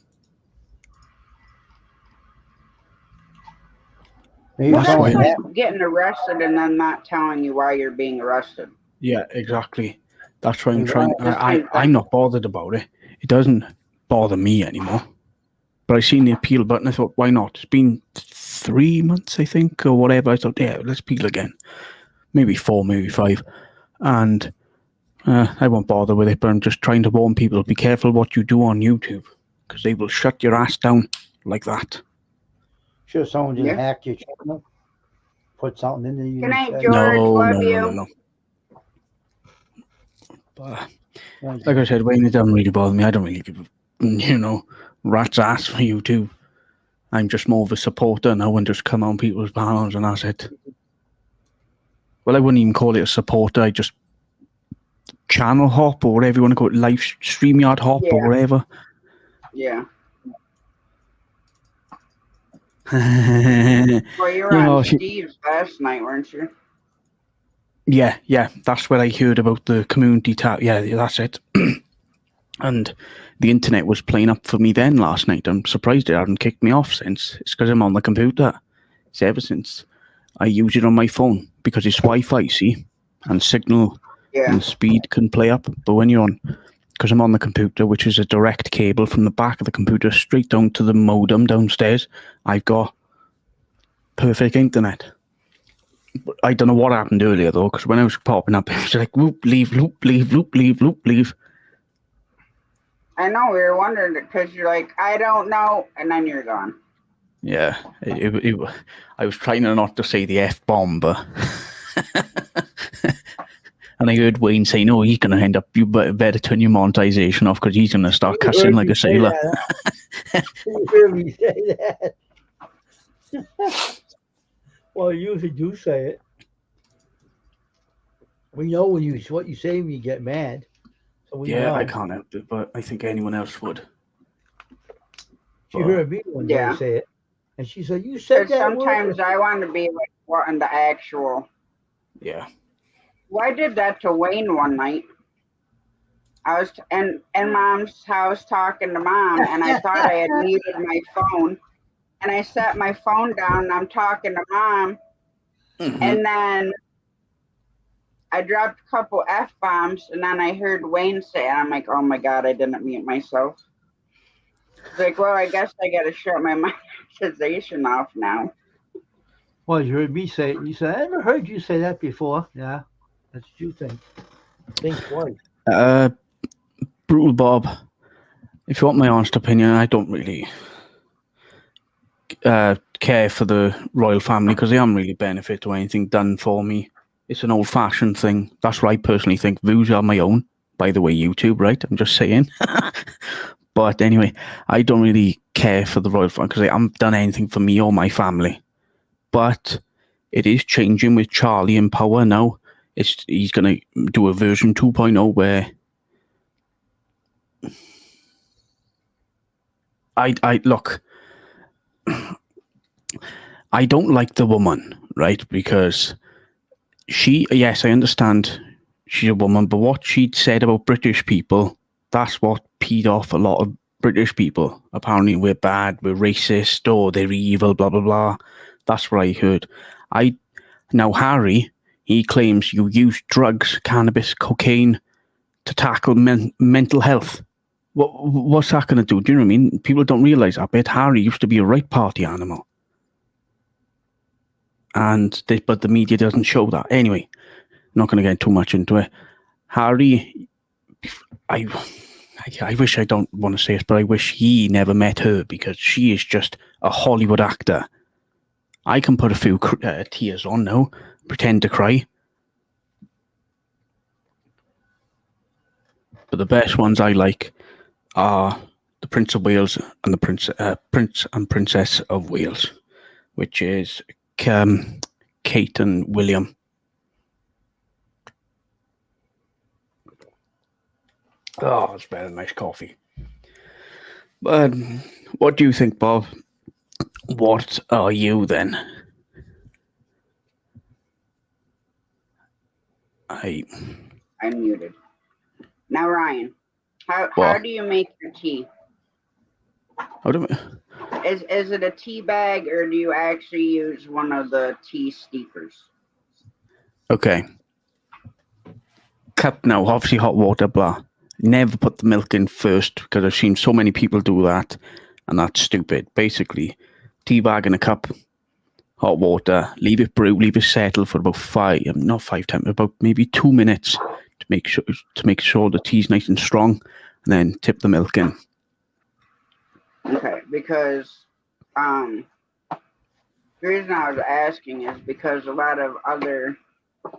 Well, that's like getting arrested and then not telling you why you're being arrested. Yeah, exactly. That's why I'm trying. I'm not bothered about it. It doesn't bother me anymore. But I seen the appeal button. I thought, why not? It's been 3 months, I think, or whatever. I thought, yeah, let's appeal again. Maybe 4, maybe 5. And I won't bother with it, but I'm just trying to warn people, be careful what you do on YouTube, because they will shut your ass down like that. Sure, someone just hack your channel, put something in there. Good night, George. No. But, like I said, Wayne, it doesn't really bother me. I don't really give a, rat's ass for YouTube. I'm just more of a supporter now and just come on people's panels and that's it. Well, I wouldn't even call it a supporter. I just channel hop or whatever you want to call it, live StreamYard hop or whatever. Yeah. Well, you were on Steve's last night, weren't you? Yeah. That's where I heard about the community tab. Yeah, that's it. And the internet was playing up for me then last night. I'm surprised it hadn't kicked me off since. It's because I'm on the computer. It's ever since I use it on my phone because it's Wi-Fi, see? And signal Yeah. and speed can play up. But when you're on, because I'm on the computer, which is a direct cable from the back of the computer straight down to the modem downstairs, I've got perfect internet. But I don't know what happened earlier though, because when I was popping up, it was like whoop, leave, loop, leave, loop, leave, loop, leave. I know, we were wondering because you're like, I don't know, and then you're gone. Yeah, I was trying not to say the F-bomb, but and I heard Wayne say, no, he's going to end up, you better turn your monetization off because he's going to start cussing like a sailor. You heard me say that. Well, you usually do say it. We know what you say when you get mad. So we know. I can't help it, but I think anyone else would. She heard me one day say it. And she said, you said that sometimes word. I want to be like, what in the actual? Yeah. Well, I did that to Wayne one night. I was in Mom's house talking to Mom, and I thought I had muted my phone. And I set my phone down, and I'm talking to Mom. Mm-hmm. And then I dropped a couple F-bombs, and then I heard Wayne say it. I'm like, oh, my God, I didn't mute myself. It's like, well, I guess I got to shut my monetization off now. Well, you heard me say it. You said, I never heard you say that before. Yeah, that's what you think. Think twice. Brutal Bob, if you want my honest opinion, I don't really care for the royal family because they haven't really benefited or anything done for me. It's an old-fashioned thing. That's what I personally think. Views are my own. By the way, YouTube, right? I'm just saying. But anyway, I don't really care for the royal family because they haven't done anything for me or my family. But it is changing with Charlie in power now. He's going to do a version 2.0 where I look, I don't like the woman, right? Because yes, I understand she's a woman, but what she'd said about British people, that's what peed off a lot of British people. Apparently we're bad, we're racist, or they're evil, blah, blah, blah. That's what I heard. Now Harry, he claims you use drugs, cannabis, cocaine to tackle mental health. What's that going to do? Do you know what I mean? People don't realise that bit. Harry used to be a right party animal. But the media doesn't show that. Anyway, I'm not going to get too much into it. Harry, I wish, I don't want to say it, but I wish he never met her because she is just a Hollywood actor. I can put a few tears on now, pretend to cry. But the best ones I like are the Prince of Wales and the Prince and Princess of Wales, which is Kate and William. Oh, it's better than nice coffee. But what do you think, Bob? What are you then? I'm muted. Now, Ryan, how do you make your tea? How do Is it a tea bag or do you actually use one of the tea steepers? Okay. Cup now, obviously hot water, blah. Never put the milk in first because I've seen so many people do that and that's stupid. Basically, tea bag in a cup, hot water, leave it brew, leave it settle for about about maybe 2 minutes to make sure the tea's nice and strong, and then tip the milk in. Okay, because the reason I was asking is because a lot of other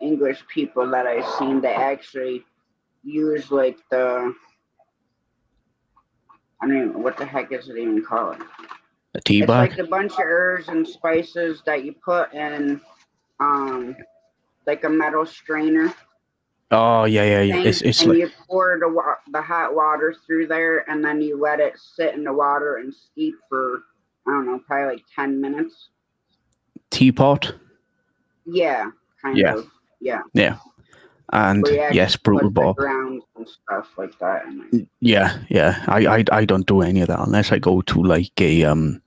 English people that I've seen, they actually use like I don't even know what the heck is it even called? A tea bag? It's like a bunch of herbs and spices that you put in like a metal strainer. Oh, yeah. It's and like, you pour the hot water through there, and then you let it sit in the water and steep for, I don't know, probably like 10 minutes. Teapot? Yeah, kind of. Yeah. And Where you actually yes, Brutal put the Bob. grounds and stuff like that in it. Yeah. I don't do any of that unless I go to like a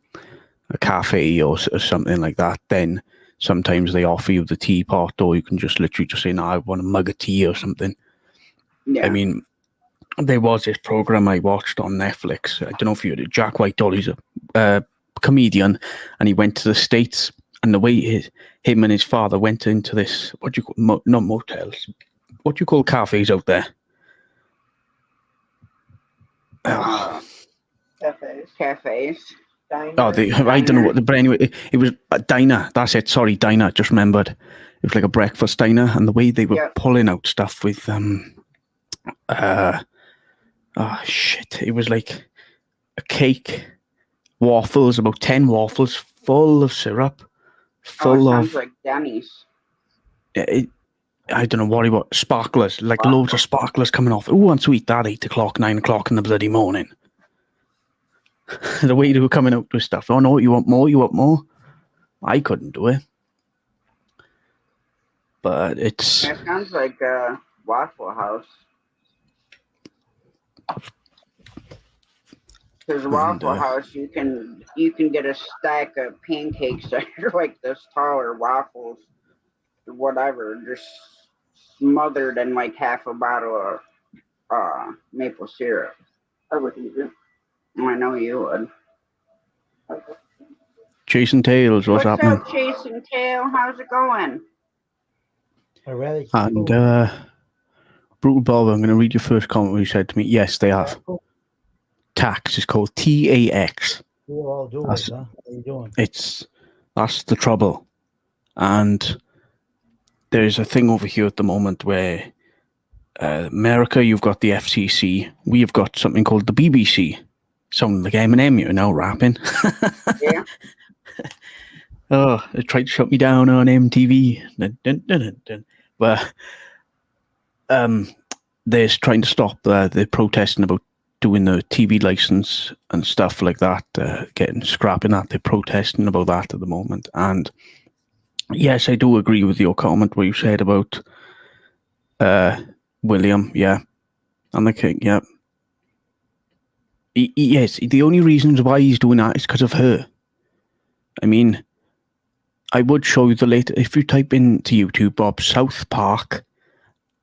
cafe or something like that. Then sometimes they offer you the teapot, or you can just literally just say, "No, I want a mug of tea" or something. Yeah. I mean, there was this program I watched on Netflix. I don't know if you heard it. Jack Whitehall, he's a comedian, and he went to the States. And the way him and his father went into this, what do you call, not motels, what do you call cafes out there? Cafes. Oh, I don't know what, but anyway, it was a diner. That's it. Sorry, diner. Just remembered. It was like a breakfast diner, and the way they were pulling out stuff with oh shit! It was like a cake, waffles, about 10 waffles, full of syrup, full sounds of like Denny's. I don't know what he was. Sparklers, like loads of sparklers coming off. Who wants to eat that 8 o'clock, 9 o'clock in the bloody morning? The way they were coming out with stuff. Oh no, you want more? You want more? I couldn't do it. But it's. It sounds like a Waffle House. Because Waffle House, you can get a stack of pancakes that are like this tall, or waffles, or whatever, just smothered in like half a bottle of maple syrup. I would eat it. I know you would. Jason Tails, what's happening? Up, Jason Tail? How's it going? And Brutal Bob, I'm going to read your first comment where you said to me, yes, they have. Tax is called TAX. We'll all do it, huh? What are you doing? That's the trouble. And there's a thing over here at the moment where America, you've got the FCC. We've got something called the BBC. Sounding like Eminem, you're now rapping. Yeah. Oh, they tried to shut me down on MTV. Dun, dun, dun, dun, dun. But they're trying to stop. They're protesting about doing the TV license and stuff like that, scrapping that. They're protesting about that at the moment. And yes, I do agree with your comment where you said about William, yeah, and the king, yeah. Yes, the only reasons why he's doing that is because of her. I mean, I would show you the later, if you type into YouTube, Bob, South Park,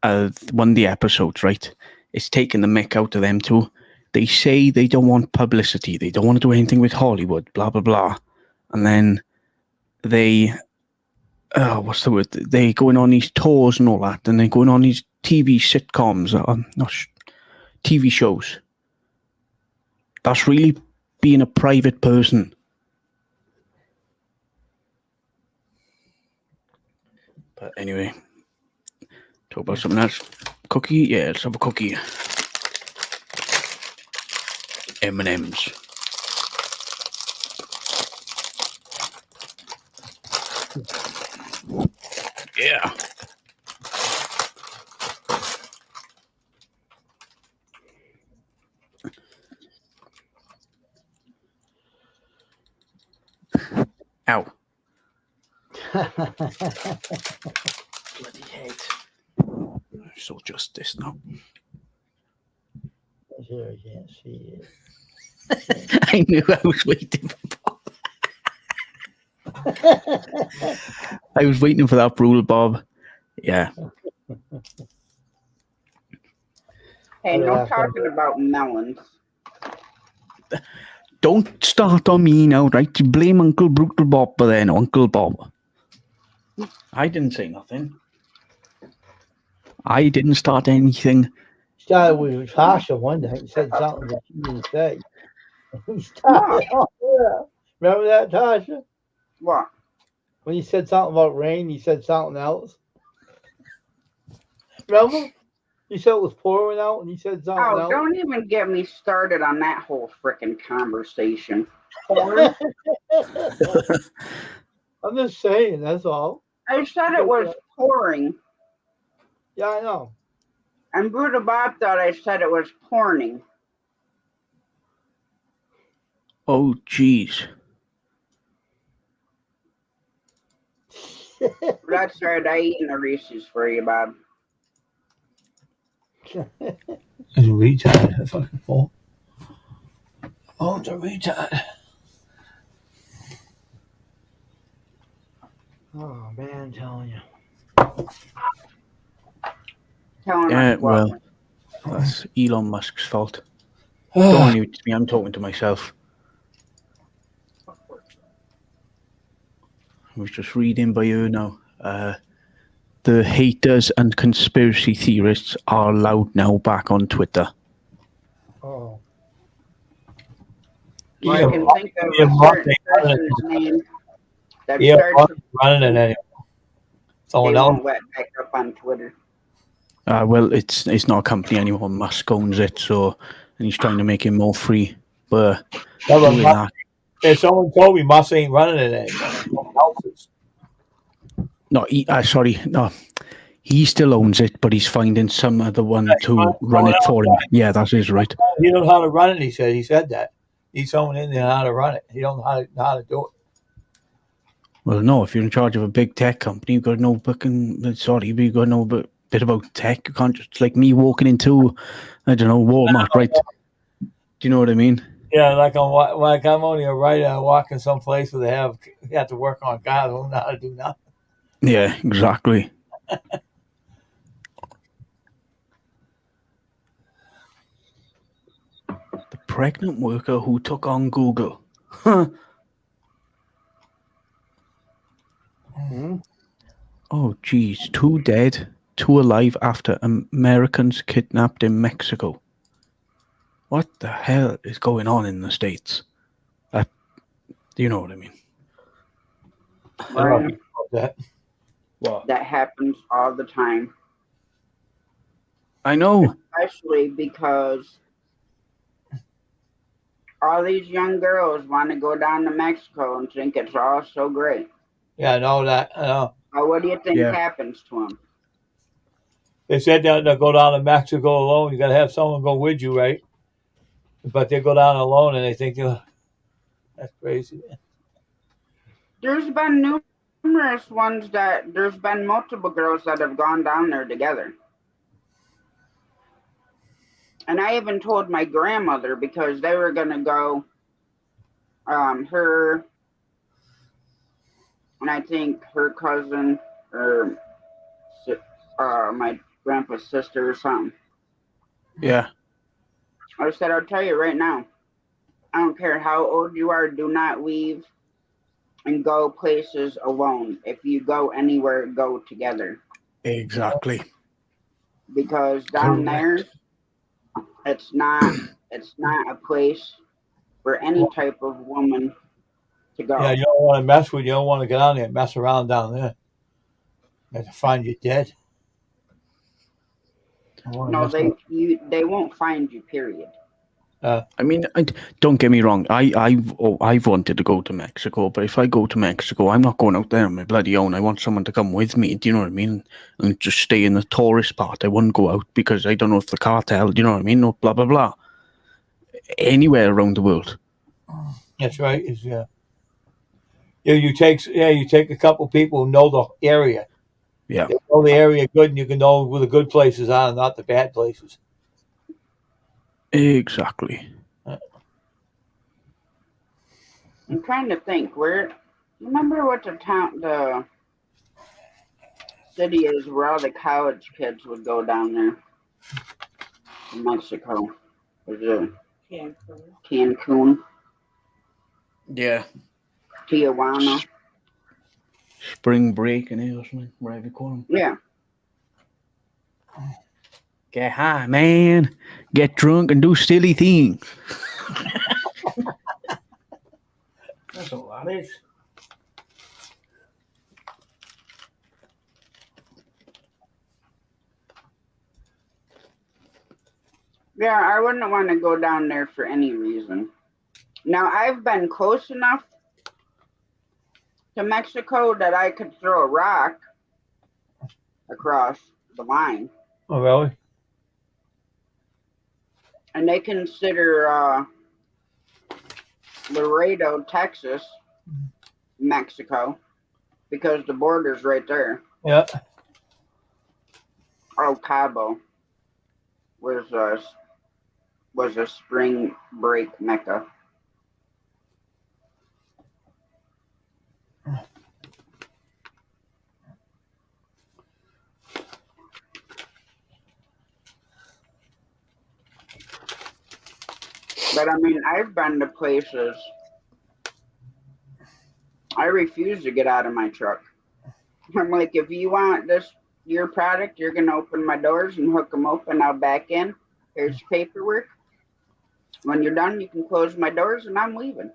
one of the episodes, right? It's taking the mick out of them too. They say they don't want publicity. They don't want to do anything with Hollywood, blah, blah, blah. And then they, what's the word? They going on these tours and all that. And they're going on these TV sitcoms, TV shows. That's really being a private person. But anyway, talk about something else. Cookie? Yeah, let's have a cookie. M&M's. Yeah. Ow. Bloody head. So just this now. Here, I can't see it. I knew I was waiting for Bob. I was waiting for that Brutal Bob. Yeah. Hey, no talking about melons. Don't start on me now, right? You blame Uncle Brutal Bob for then, Uncle Bob. I didn't say nothing. I didn't start anything. Started with Tasha one day. He said something that she didn't say. He started off there. Remember that, Tasha? What? When he said something about rain, he said something else. Remember? He said it was pouring out, and he said something else. Oh, don't even get me started on that whole freaking conversation. I'm just saying, that's all. I said it was pouring. Yeah, I know. And Buddha Bob thought I said it was porning. Oh, jeez. That's right, I eat the Reese's for you, Bob. It's a retard. That fucking phone. Phone's a retard. Oh man, I'm telling you. Telling Yeah, us what? well, that's Elon Musk's fault. Don't leave it to me. I'm talking to myself. I was just reading by you now. The haters and conspiracy theorists are allowed now back on Twitter. Oh. Well, I Yeah, can think of yeah, a Musk certain ain't running person's it. name that Yeah, starts Musk with ain't running it anymore. they Someone else. won't let back up on Twitter. Well, it's not a company anymore. Musk owns it, so and he's trying to make it more free. But No, but doing Musk, that, if someone told me Musk ain't running it anymore, someone else is. no, he still owns it, but he's finding some other one to run Someone it else. for him. Yeah, that is right. He don't know how to run it. He said that. Need someone in there how to run it. He don't know how to do it. Well, no, if you're in charge of a big tech company, you've got to know fucking. Sorry, but you've got to know a bit about tech. You can't just like me walking into, I don't know, Walmart, right? Do you know what I mean? Yeah, like I'm only a writer walking someplace where they have to work on cars. I don't know how to do nothing. Yeah, exactly. The pregnant worker who took on Google. Huh. Hmm? Oh, geez. 2 dead, 2 alive after Americans kidnapped in Mexico. What the hell is going on in the States? Do you know what I mean? I don't know Right? about that. What? That happens all the time, I know. especially because all these young girls want to go down to Mexico and think it's all so great. Yeah, I know that. I know. But what do you think Yeah. happens to them? They said they'll go down to Mexico alone. You got to have someone go with you, right? But they go down alone and they think, oh, that's crazy. There's been numerous ones that there's been multiple girls that have gone down there together. And I even told my grandmother because they were gonna go, her and I think her cousin or my grandpa's sister or something. Yeah. I said, I'll tell you right now, I don't care how old you are, do not leave and go places alone. If you go anywhere, go together. Exactly. Because down there, it's not a place for any type of woman to go. Yeah, you don't want to mess with. You don't want to get down there and mess around down there. They have to find you dead. No, they won't find you. Period. I mean, don't get me wrong. I've wanted to go to Mexico, but if I go to Mexico, I'm not going out there on my bloody own. I want someone to come with me. Do you know what I mean? And just stay in the tourist part. I wouldn't go out because I don't know if the cartel. Do you know what I mean? No, blah blah blah. Anywhere around the world. That's right. Yeah. You take a couple people who know the area. Yeah. They know the area good, and you can know where the good places are, not the bad places. Exactly. I'm trying to think. Remember what the city is where all the college kids would go down there to Mexico? Was it Cancun, Yeah. Tijuana? Spring break and or something, whatever you call them. Yeah. Get high, man. Get drunk and do silly things. That's all that is. Yeah, I wouldn't want to go down there for any reason. Now, I've been close enough to Mexico that I could throw a rock across the line. Oh, really? And they consider Laredo, Texas, Mexico, because the border's right there. Yeah. Oh, Cabo. was a spring break mecca. But I mean, I've been to places. I refuse to get out of my truck. I'm like, if you want your product, you're gonna open my doors and hook them open. I'll back in. Here's your paperwork. When you're done, you can close my doors, and I'm leaving.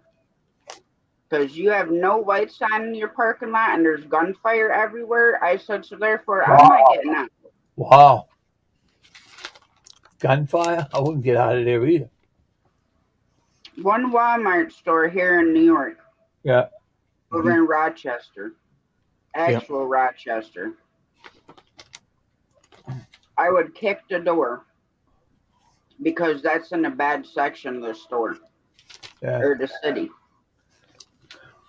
Because you have no lights on in your parking lot, and there's gunfire everywhere. I said, so therefore, I'm not getting out. Wow. Gunfire? I wouldn't get out of there either. One Walmart store here in New York, Yeah. over in Rochester, actual Rochester. I would kick the door because that's in a bad section of the store Yeah. or the city.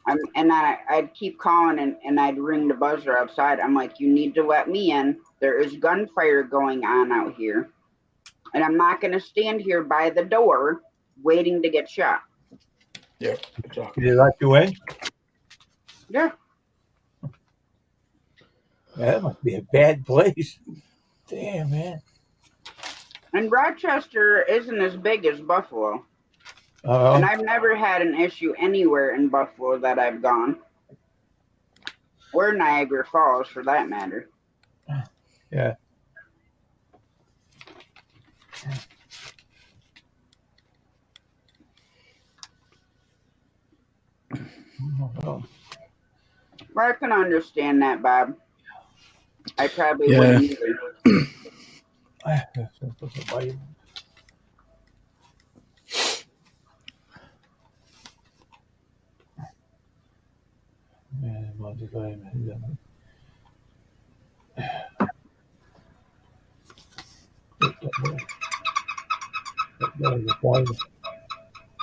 I'd keep calling and I'd ring the buzzer outside. I'm like, you need to let me in. There is gunfire going on out here. And I'm not going to stand here by the door waiting to get shot. Yeah, Did exactly. they let you in? Yeah. Yeah, that must be a bad place. Damn, man. And Rochester isn't as big as Buffalo. And I've never had an issue anywhere in Buffalo that I've gone. Or Niagara Falls, for that matter. Yeah. Well, I can understand that, Bob. I probably Yeah. wouldn't either.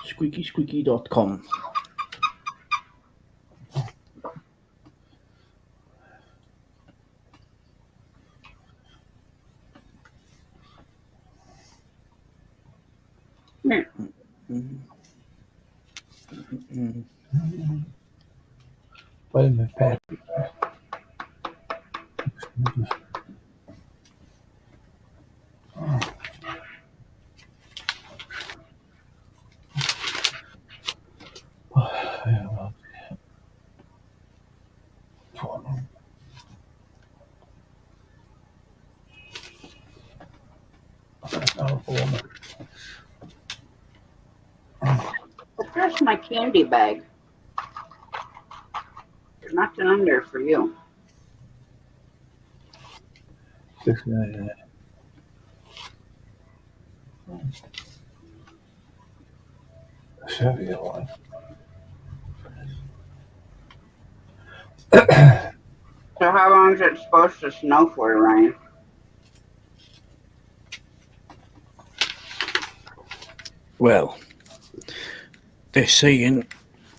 Squeakysqueaky.com. Vitamin pack. But there's my candy bag. There's nothing in there for you. $6.99. Chevy one. So how long is it supposed to snow for, Ryan? Well, they're saying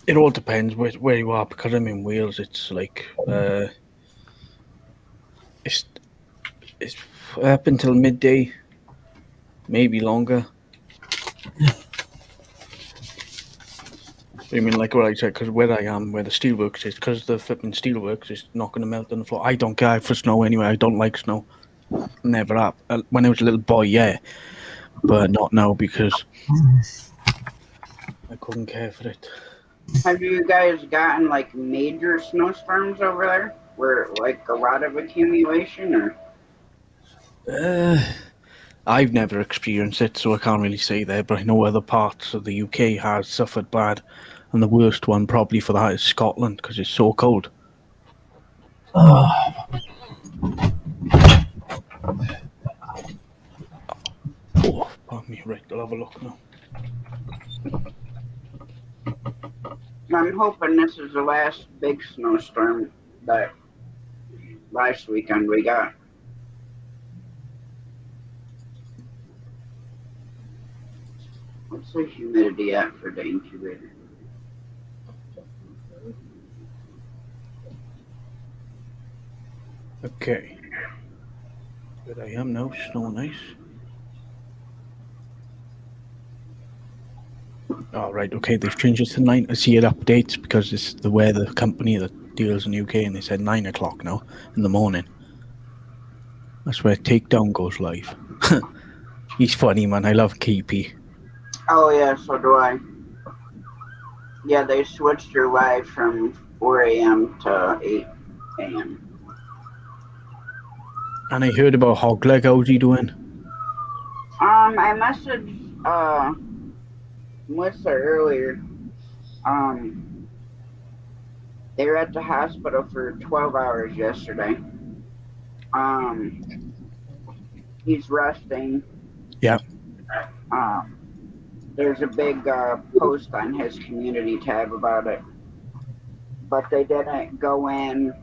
it all depends where you are, because I'm in Wales. It's like it's up until midday, maybe longer. I mean, like what I said, because where I am, where the steelworks is, because the flipping steelworks is not going to melt on the floor. I don't care for snow anyway. I don't like snow. Never have. When I was a little boy, yeah, but not now because I couldn't care for it. Have you guys gotten like major snowstorms over there? Where like a lot of accumulation or? I've never experienced it, so I can't really say there, but I know other parts of the UK has suffered bad, and the worst one probably for that is Scotland, because it's so cold. Oh, pardon me. Right, I'll have a look now. I'm hoping this is the last big snowstorm that last weekend we got. What's the humidity at for the incubator? Okay. But I am now, snow and ice. Oh, right. Okay, they've changed it to 9. I see it updates because it's the weather company that deals in UK, and they said 9 o'clock now in the morning. That's where Takedown goes live. He's funny, man. I love KP. Oh yeah, so do I. Yeah, they switched your live from 4 a.m. to 8 a.m. And I heard about Hogleg. How's he doing? I messaged Melissa earlier. They were at the hospital for 12 hours yesterday. He's resting. Yeah. There's a big post on his community tab about it, but they didn't go in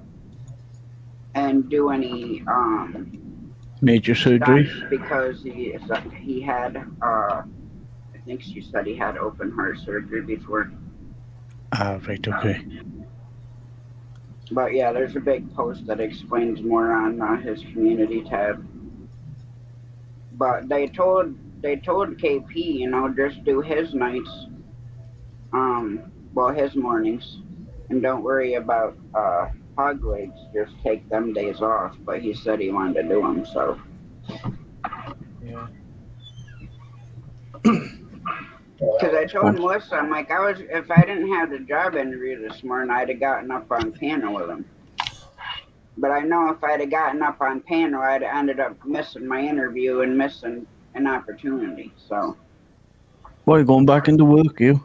and do any Major surgery? stuff because he had I think she said he had open heart surgery before. Ah, right. Okay. But yeah, there's a big post that explains more on his community tab. But they told KP, you know, just do his nights, his mornings, and don't worry about hog legs. Just take them days off. But he said he wanted to do them, so. Yeah. Because I told Melissa, I'm like, if I didn't have the job interview this morning, I'd have gotten up on panel with him. But I know if I'd have gotten up on panel, I'd have ended up missing my interview and missing an opportunity. So. Why, going back into work, you?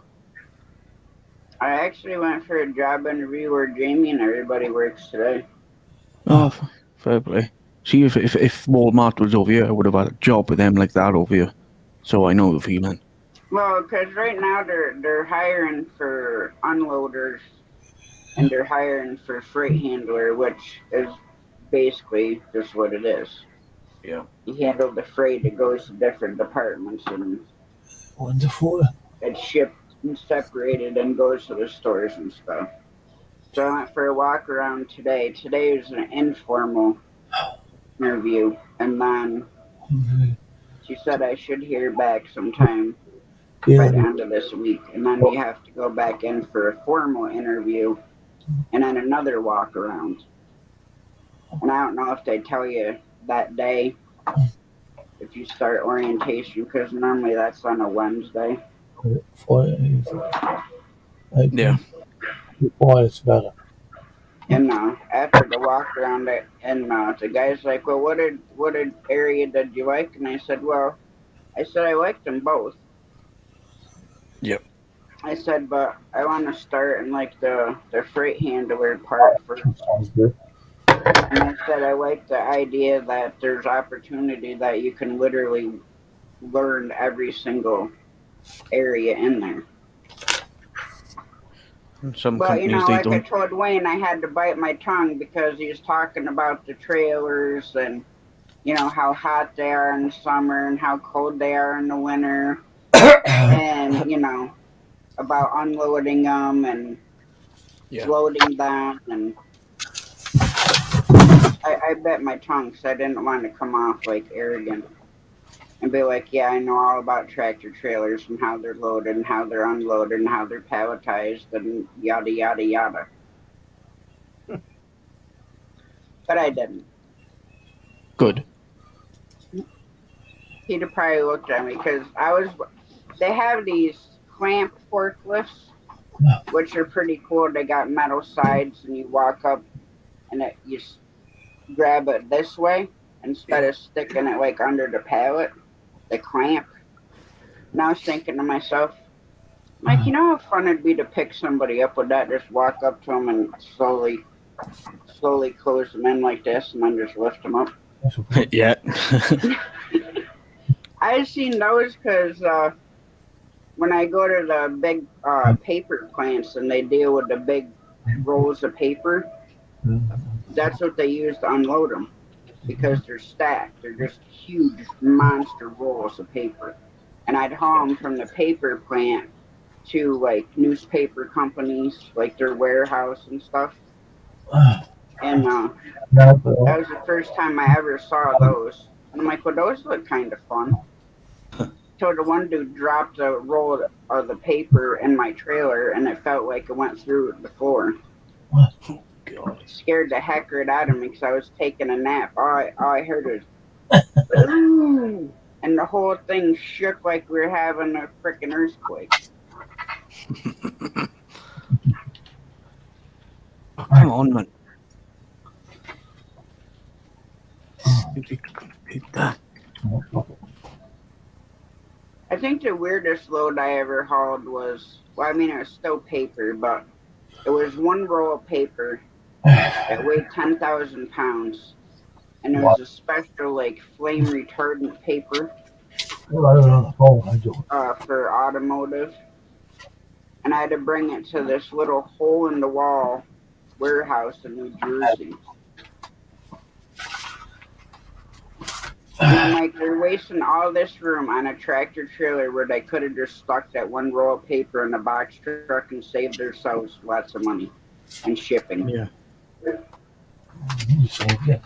I actually went for a job interview where Jamie and everybody works today. Oh, fair play. See, if Walmart was over here, I would have had a job with them like that over here. So I know the feeling. Well, because right now they're hiring for unloaders and they're hiring for freight handler, which is basically just what it is. Yeah. You handle the freight, it goes to different departments and Wonderful. it's shipped and separated and goes to the stores and stuff. So I went for a walk around today. Today is an informal interview, and then she said I should hear back sometime by the end of this week, and then you have to go back in for a formal interview and then another walk around. And I don't know if they tell you that day if you start orientation, because normally that's on a Wednesday. Yeah. It's better. And after the walk around, and the guy's like, "Well, what area did you like?" And I said, I liked them both. Yep. I said, but I want to start in like the freight handler part first. Sounds good. And I said I like the idea that there's opportunity that you can literally learn every single area in there. Some But you companies, know, they like I don't. told Wayne, I had to bite my tongue because he was talking about the trailers and you know how hot they are in the summer and how cold they are in the winter, and you know about unloading them and loading them, and I bit my tongue because I didn't want to come off like arrogant and be like, yeah, I know all about tractor trailers and how they're loaded and how they're unloaded and how they're palletized and yada yada yada. But I didn't. Good. He'd have probably looked at me because they have these clamp forklifts, which are pretty cool. They got metal sides and you walk up and you grab it this way instead of sticking it like under the pallet, the clamp. And I was thinking to myself, like, you know how fun it'd be to pick somebody up with that, just walk up to them and slowly close them in like this and then just lift them up. Yeah. I've seen those because when I go to the big paper plants and they deal with the big rolls of paper, that's what they use to unload them because they're stacked. They're just huge monster rolls of paper. And I'd haul them from the paper plant to like newspaper companies, like their warehouse and stuff. And that was the first time I ever saw those. And I'm like, well, those look kind of fun. So the one dude dropped a roll of the paper in my trailer, and it felt like it went through the floor. God. Scared the heck out of me because I was taking a nap. All I heard was boom, and the whole thing shook like we were having a freaking earthquake. Come on, man. Hit that. I think the weirdest load I ever hauled was, well, I mean, it was still paper, but it was one roll of paper that weighed 10,000 pounds. And it was a special, like, flame retardant paper for automotive. And I had to bring it to this little hole in the wall warehouse in New Jersey. And I'm like, they're wasting all this room on a tractor trailer where they could have just stuck that one roll of paper in a box truck and saved themselves lots of money and shipping. Yeah.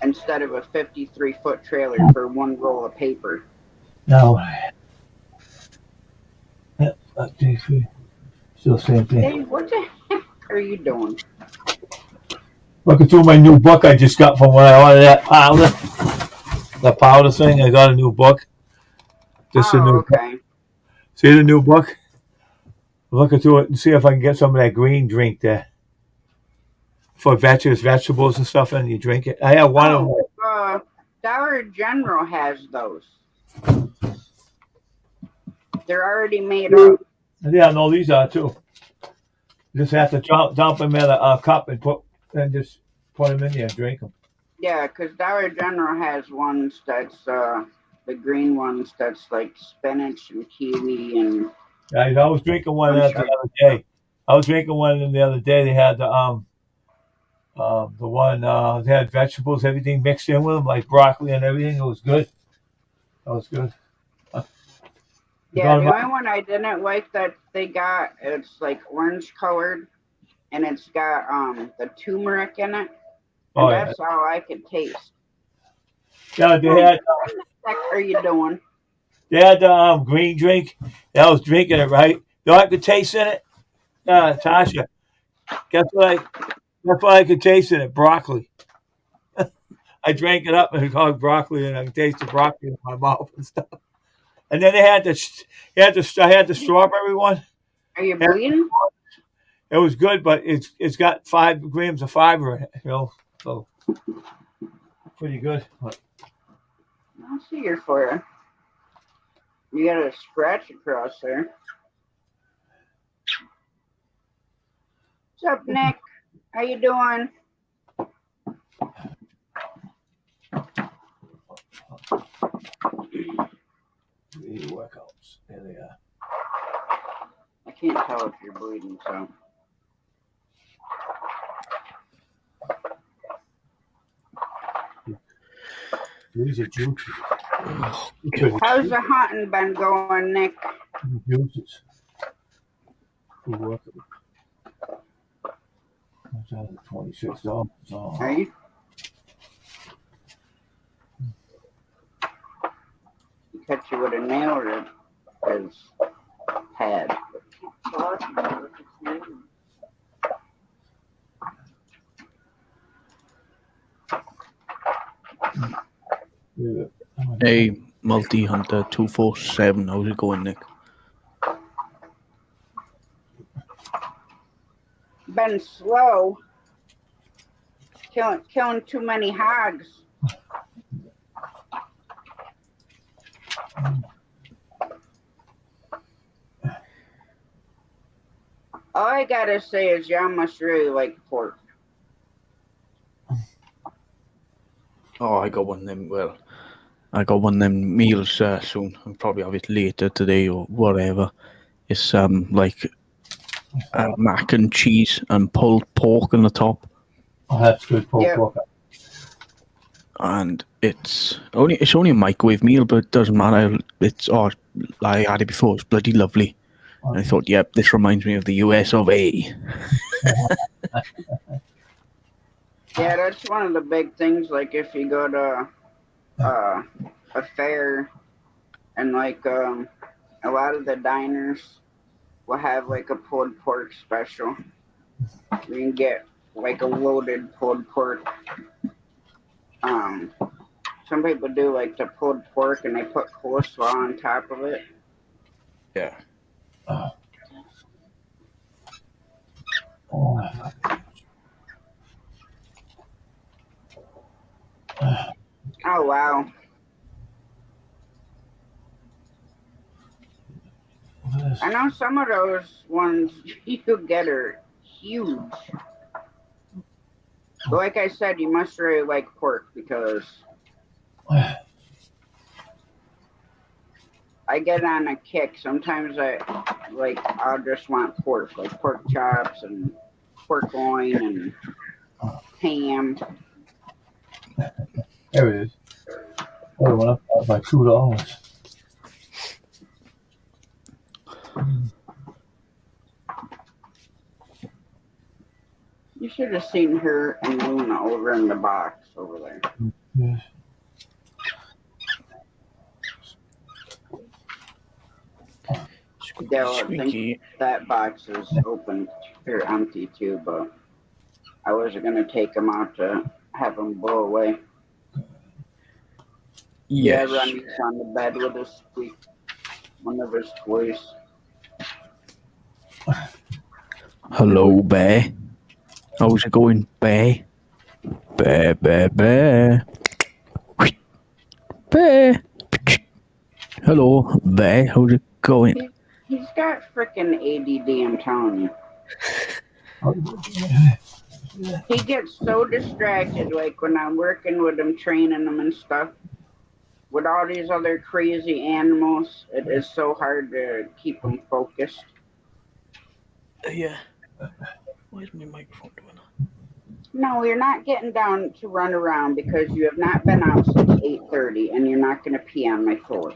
Instead of a 53-foot trailer for one roll of paper. No. Yep, still same thing. Hey, what the heck are you doing? Looking through my new book I just got from when I ordered that powder. The powder thing, I got a new book. Just a new okay. book. See the new book? Looking through it and see if I can get some of that green drink there. For vegetables and stuff, and you drink it. I have one of them. Dollar General has those. They're already made up. Yeah, no, these are too. You just have to dump them in a cup and just put them in there and drink them. Yeah, because Dollar General has ones that's the green ones that's like spinach and kiwi and. Yeah, I was drinking one the other day. The other day. They had the one they had vegetables, everything mixed in with them, like broccoli and everything. It was good. That was good. Yeah, the only one I didn't like that they got, it's like orange colored, and it's got the turmeric in it. And that's all I could taste. Yeah, they had. What the heck are you doing? They had the green drink. I was drinking it, right? You know I could taste in it? Tasha, guess what I could taste in it? Broccoli. I drank it up and it called broccoli, and I could taste the broccoli in my mouth and stuff. And then I had the strawberry one. Are you bleeding? It was good, but it's got 5 grams of fiber in it, so pretty good. I'll see your for you. You got a scratch across there. What's up, Nick? How you doing? Workouts. There they are. I can't tell if you're bleeding, so. These are juices. How's the hunting been going, Nick? Juices. Good work. That's out of $26. Oh. Right? You catch you with a nail or his pad. Hey, Multi Hunter 247. How's it going, Nick? Been slow. Killing too many hogs. All I gotta say is y'all must really like pork. Oh, I got one of them. Well, I got one of them meals soon. I'll probably have it later today or whatever. It's like mac and cheese and pulled pork on the top. Oh, that's good pork. And it's only a microwave meal, but it doesn't matter. I had it before. It's bloody lovely. And I thought, yep, this reminds me of the US of A. Yeah, that's one of the big things. Like if you go to a fair and like A lot of the diners will have like a pulled pork special. You can get like a loaded pulled pork. Um, some people do like the pulled pork and they put coleslaw on top of it. Yeah. Oh wow! I know some of those ones you get are huge. But like I said, you must really like pork because I get on a kick. Sometimes I'll just want pork, like pork chops and pork loin and ham. There it is. Oh, it went up by $2. You should have seen her and Luna over in the box over there. Yes. They'll think Squeaky. that box is open or empty too, but I wasn't gonna take them out to have them blow away. Yeah, Yes. Ronnie's on the bed with his squeak, one of his toys. Hello, Bear. How's it going, Bear? Bear, Bear, Bear. Bear. Hello, Bear. How's it going? He's got frickin' ADD, I'm telling you. He gets so distracted, like when I'm working with him, training him and stuff. With all these other crazy animals, it is so hard to keep him focused. Yeah. Why is my microphone doing that? No, you're not getting down to run around because you have not been out since 8:30 and you're not going to pee on my floor.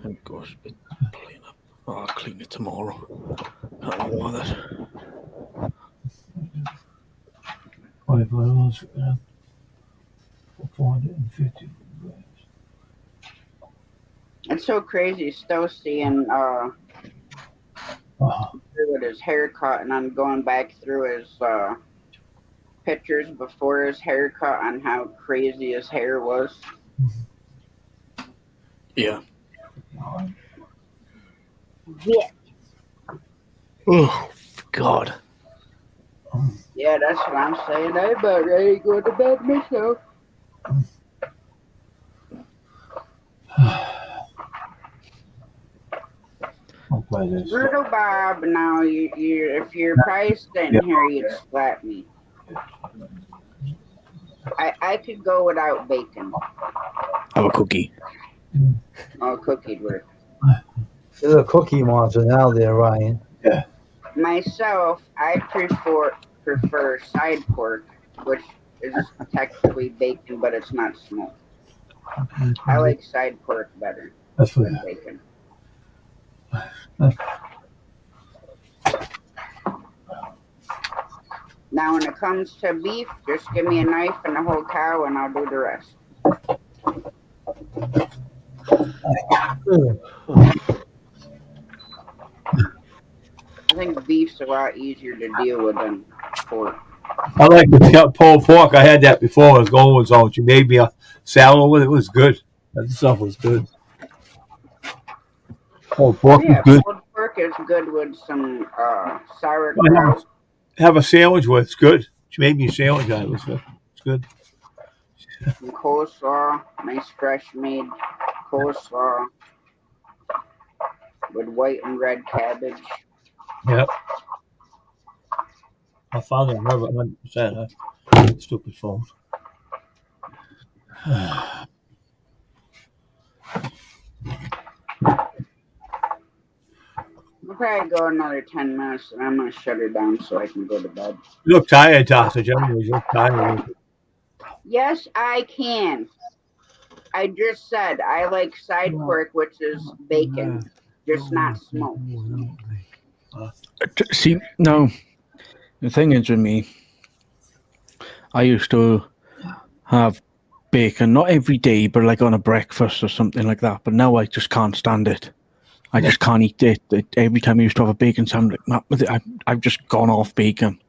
Oh gosh, but clean up. Oh, I'll clean it tomorrow. I don't want it. $25 for 450 grams. It's so crazy still seeing with his haircut, and I'm going back through his pictures before his haircut on how crazy his hair was. Yeah. Yeah. Oh, God. Yeah, that's what I'm saying. I'm about ready to go to bed myself. Little Bob, now you if you're probably sitting here, you'd slap me. I could go without bacon. Have a cookie. Oh, cookie'd work. There's a cookie monster now there, Ryan. Myself, I prefer side pork, which is technically bacon, but it's not smoked. I like side pork better than bacon. Now, when it comes to beef, just give me a knife and a whole cow, and I'll do the rest. I think beef's a lot easier to deal with than pork. I like the pulled pork. I had that before. I was going with zone. She made me a salad with it. It was good. That stuff was good. Pulled pork was good. Pulled pork is good with some sauerkraut. Have a sandwich with it. It's good. She made me a sandwich out of it. It's good. It's good. Some coleslaw, nice fresh made coleslaw with white and red cabbage. Yep. I found it. I remember 100%. Huh? Stupid phone. We'll probably go another 10 minutes and I'm going to shut her down so I can go to bed. You look tired, Tasha. You look tired. Yes, I can. I just said I like side pork, which is bacon, just not smoked. See, no. The thing is with me, I used to have bacon, not every day, but like on a breakfast or something like that. But now I just can't stand it. I just can't eat it. Every time I used to have a bacon sandwich, I've just gone off bacon.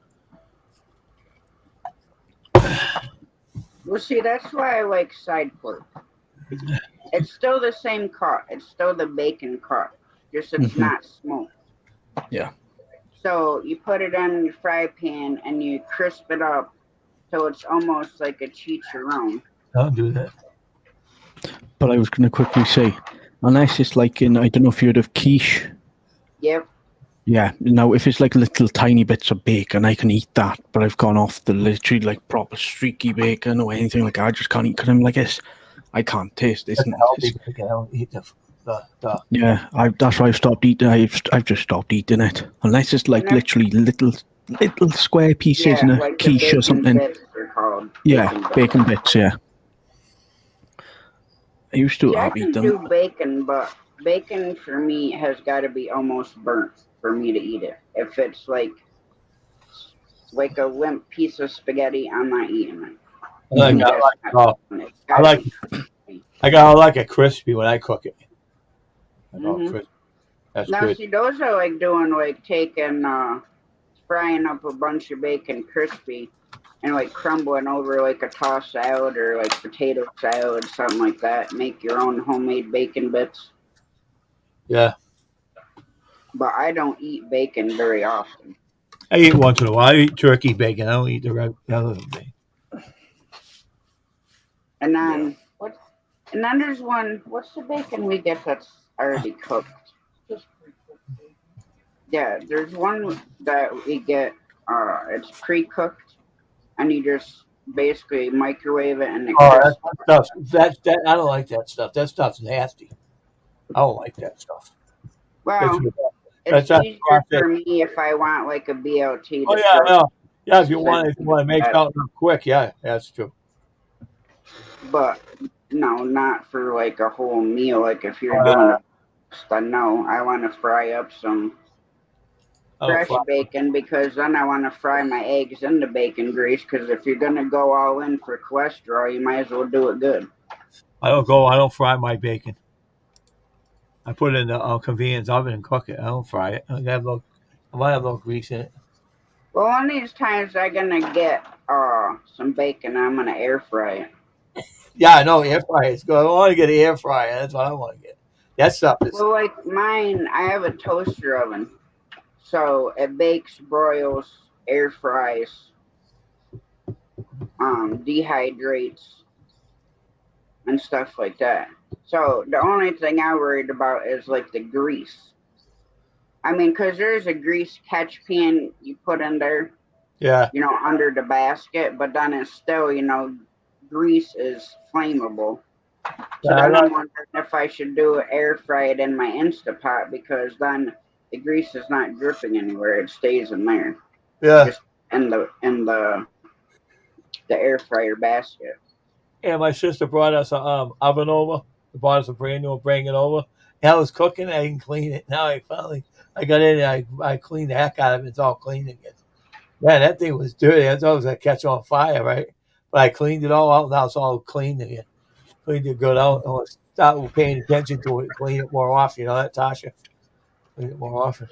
Well, see, that's why I like side pork. It's still the same cut. It's still the bacon cut. Just it's not smoked. Yeah. So you put it on your fry pan and you crisp it up so it's almost like a chicharron. Don't do that. But I was going to quickly say, unless it's like in, I don't know if you heard of quiche. Yep. Yeah. Now, if it's like little tiny bits of bacon, I can eat that. But I've gone off the literally like proper streaky bacon or anything like that. I just can't eat because I'm like, I can't taste it. That's healthy bacon. I don't eat the Yeah, that's why I've stopped eating. I've just stopped eating it unless it's like literally little square pieces in a like quiche or something. Bits are called. Yeah, bacon bits. Yeah, I used to I eat can them. do bacon, but bacon for me has got to be almost burnt for me to eat it. If it's like a limp piece of spaghetti, I'm not eating it. I gotta like it crispy when I cook it. Crispy. That's now, good. see, those are like doing like taking frying up a bunch of bacon crispy and like crumbling over like a tossed salad or like potato salad, something like that. Make your own homemade bacon bits. Yeah. But I don't eat bacon very often. I eat once in a while. I eat turkey bacon. I don't eat the other bacon. And then And then there's one. What's the bacon we get that's already cooked? Yeah, there's one that we get. It's pre-cooked, and you just basically microwave it and it that stuff. That I don't like that stuff. That stuff's nasty. I don't like that stuff. Well, it's easier for me if I want like a BLT. Oh yeah, yeah. If you want to make something quick, yeah, that's true. But no, not for like a whole meal. Like if you're doing no, I want to fry up some fresh bacon because then I want to fry my eggs in the bacon grease. Because if you're gonna go all in for cholesterol, you might as well do it good. I don't fry my bacon. I put it in the convenience oven and cook it. I don't fry it. I might have a little grease in it. Well, one of these times I'm gonna get some bacon. I'm gonna air fry it. Yeah, I know air fryer is good. I want to get an air fryer. That's what I want to get. That stuff is. Well, like mine, I have a toaster oven, so it bakes, broils, air fries, dehydrates, and stuff like that. So the only thing I'm worried about is like the grease. I mean, because there's a grease catch pan you put in there, Yeah. Under the basket, but then it's still, grease is flammable. So then I'm wondering if I should do air fry it in my Instapot because then the grease is not dripping anywhere; it stays in there. Yeah. Just in the air fryer basket. Yeah, my sister brought us a oven over. Brought us a brand new, bring it over. And I was cooking. I didn't clean it. Now I got in and I cleaned the heck out of it. It's all clean again. Man, that thing was dirty. I thought it was going to catch on fire, right? But I cleaned it all out. Now it's all clean again. Cleaned it good out. I start paying attention to it. Clean it more often. You know that, Tasha? Clean it more often.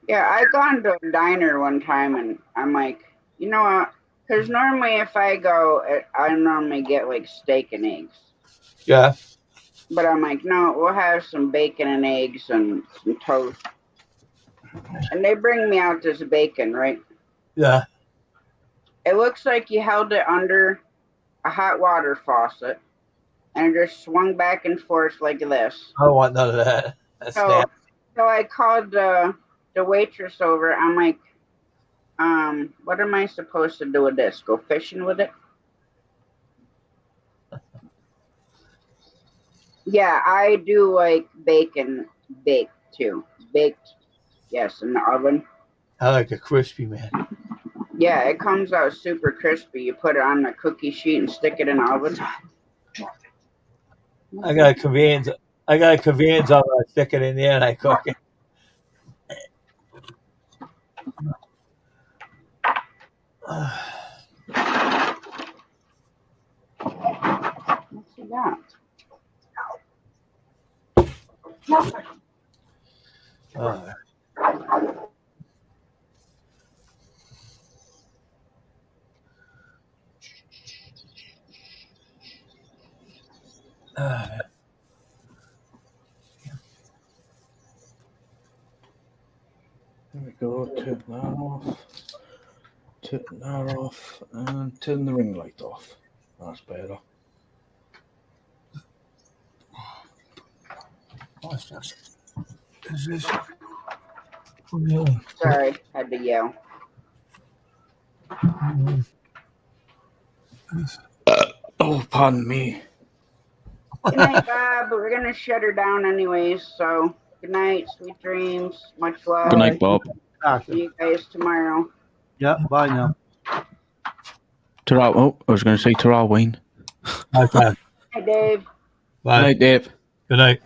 Yeah, I gone to a diner one time and I'm like, you know what? Because normally if I go, I normally get like steak and eggs. Yeah. But I'm like, no, we'll have some bacon and eggs and some toast. And they bring me out this bacon, right? Yeah. It looks like you held it under a hot water faucet and it just swung back and forth like this. I don't want none of that. That's nasty. So I called the waitress over. I'm like, what am I supposed to do with this? Go fishing with it? Yeah, I do like bacon baked too. Baked, yes, in the oven. I like a crispy, man. Yeah, it comes out super crispy. You put it on the cookie sheet and stick it in the oven. I got a convenience oven. I stick it in there and I cook it. that? There we go. Turn that off. Turn that off. And turn the ring light off. That's better. What's this? Is this really? Sorry, had to yell. Oh, pardon me. Good night, Bob. We're gonna shut her down anyways, so good night, sweet dreams, much love. Good night, Bob. See you guys tomorrow. Yeah, bye now. Ta-ra. Oh, I was going to say ta-ra, Wayne. Okay. Hi, Dave. Bye. Good night, Dave. Good night.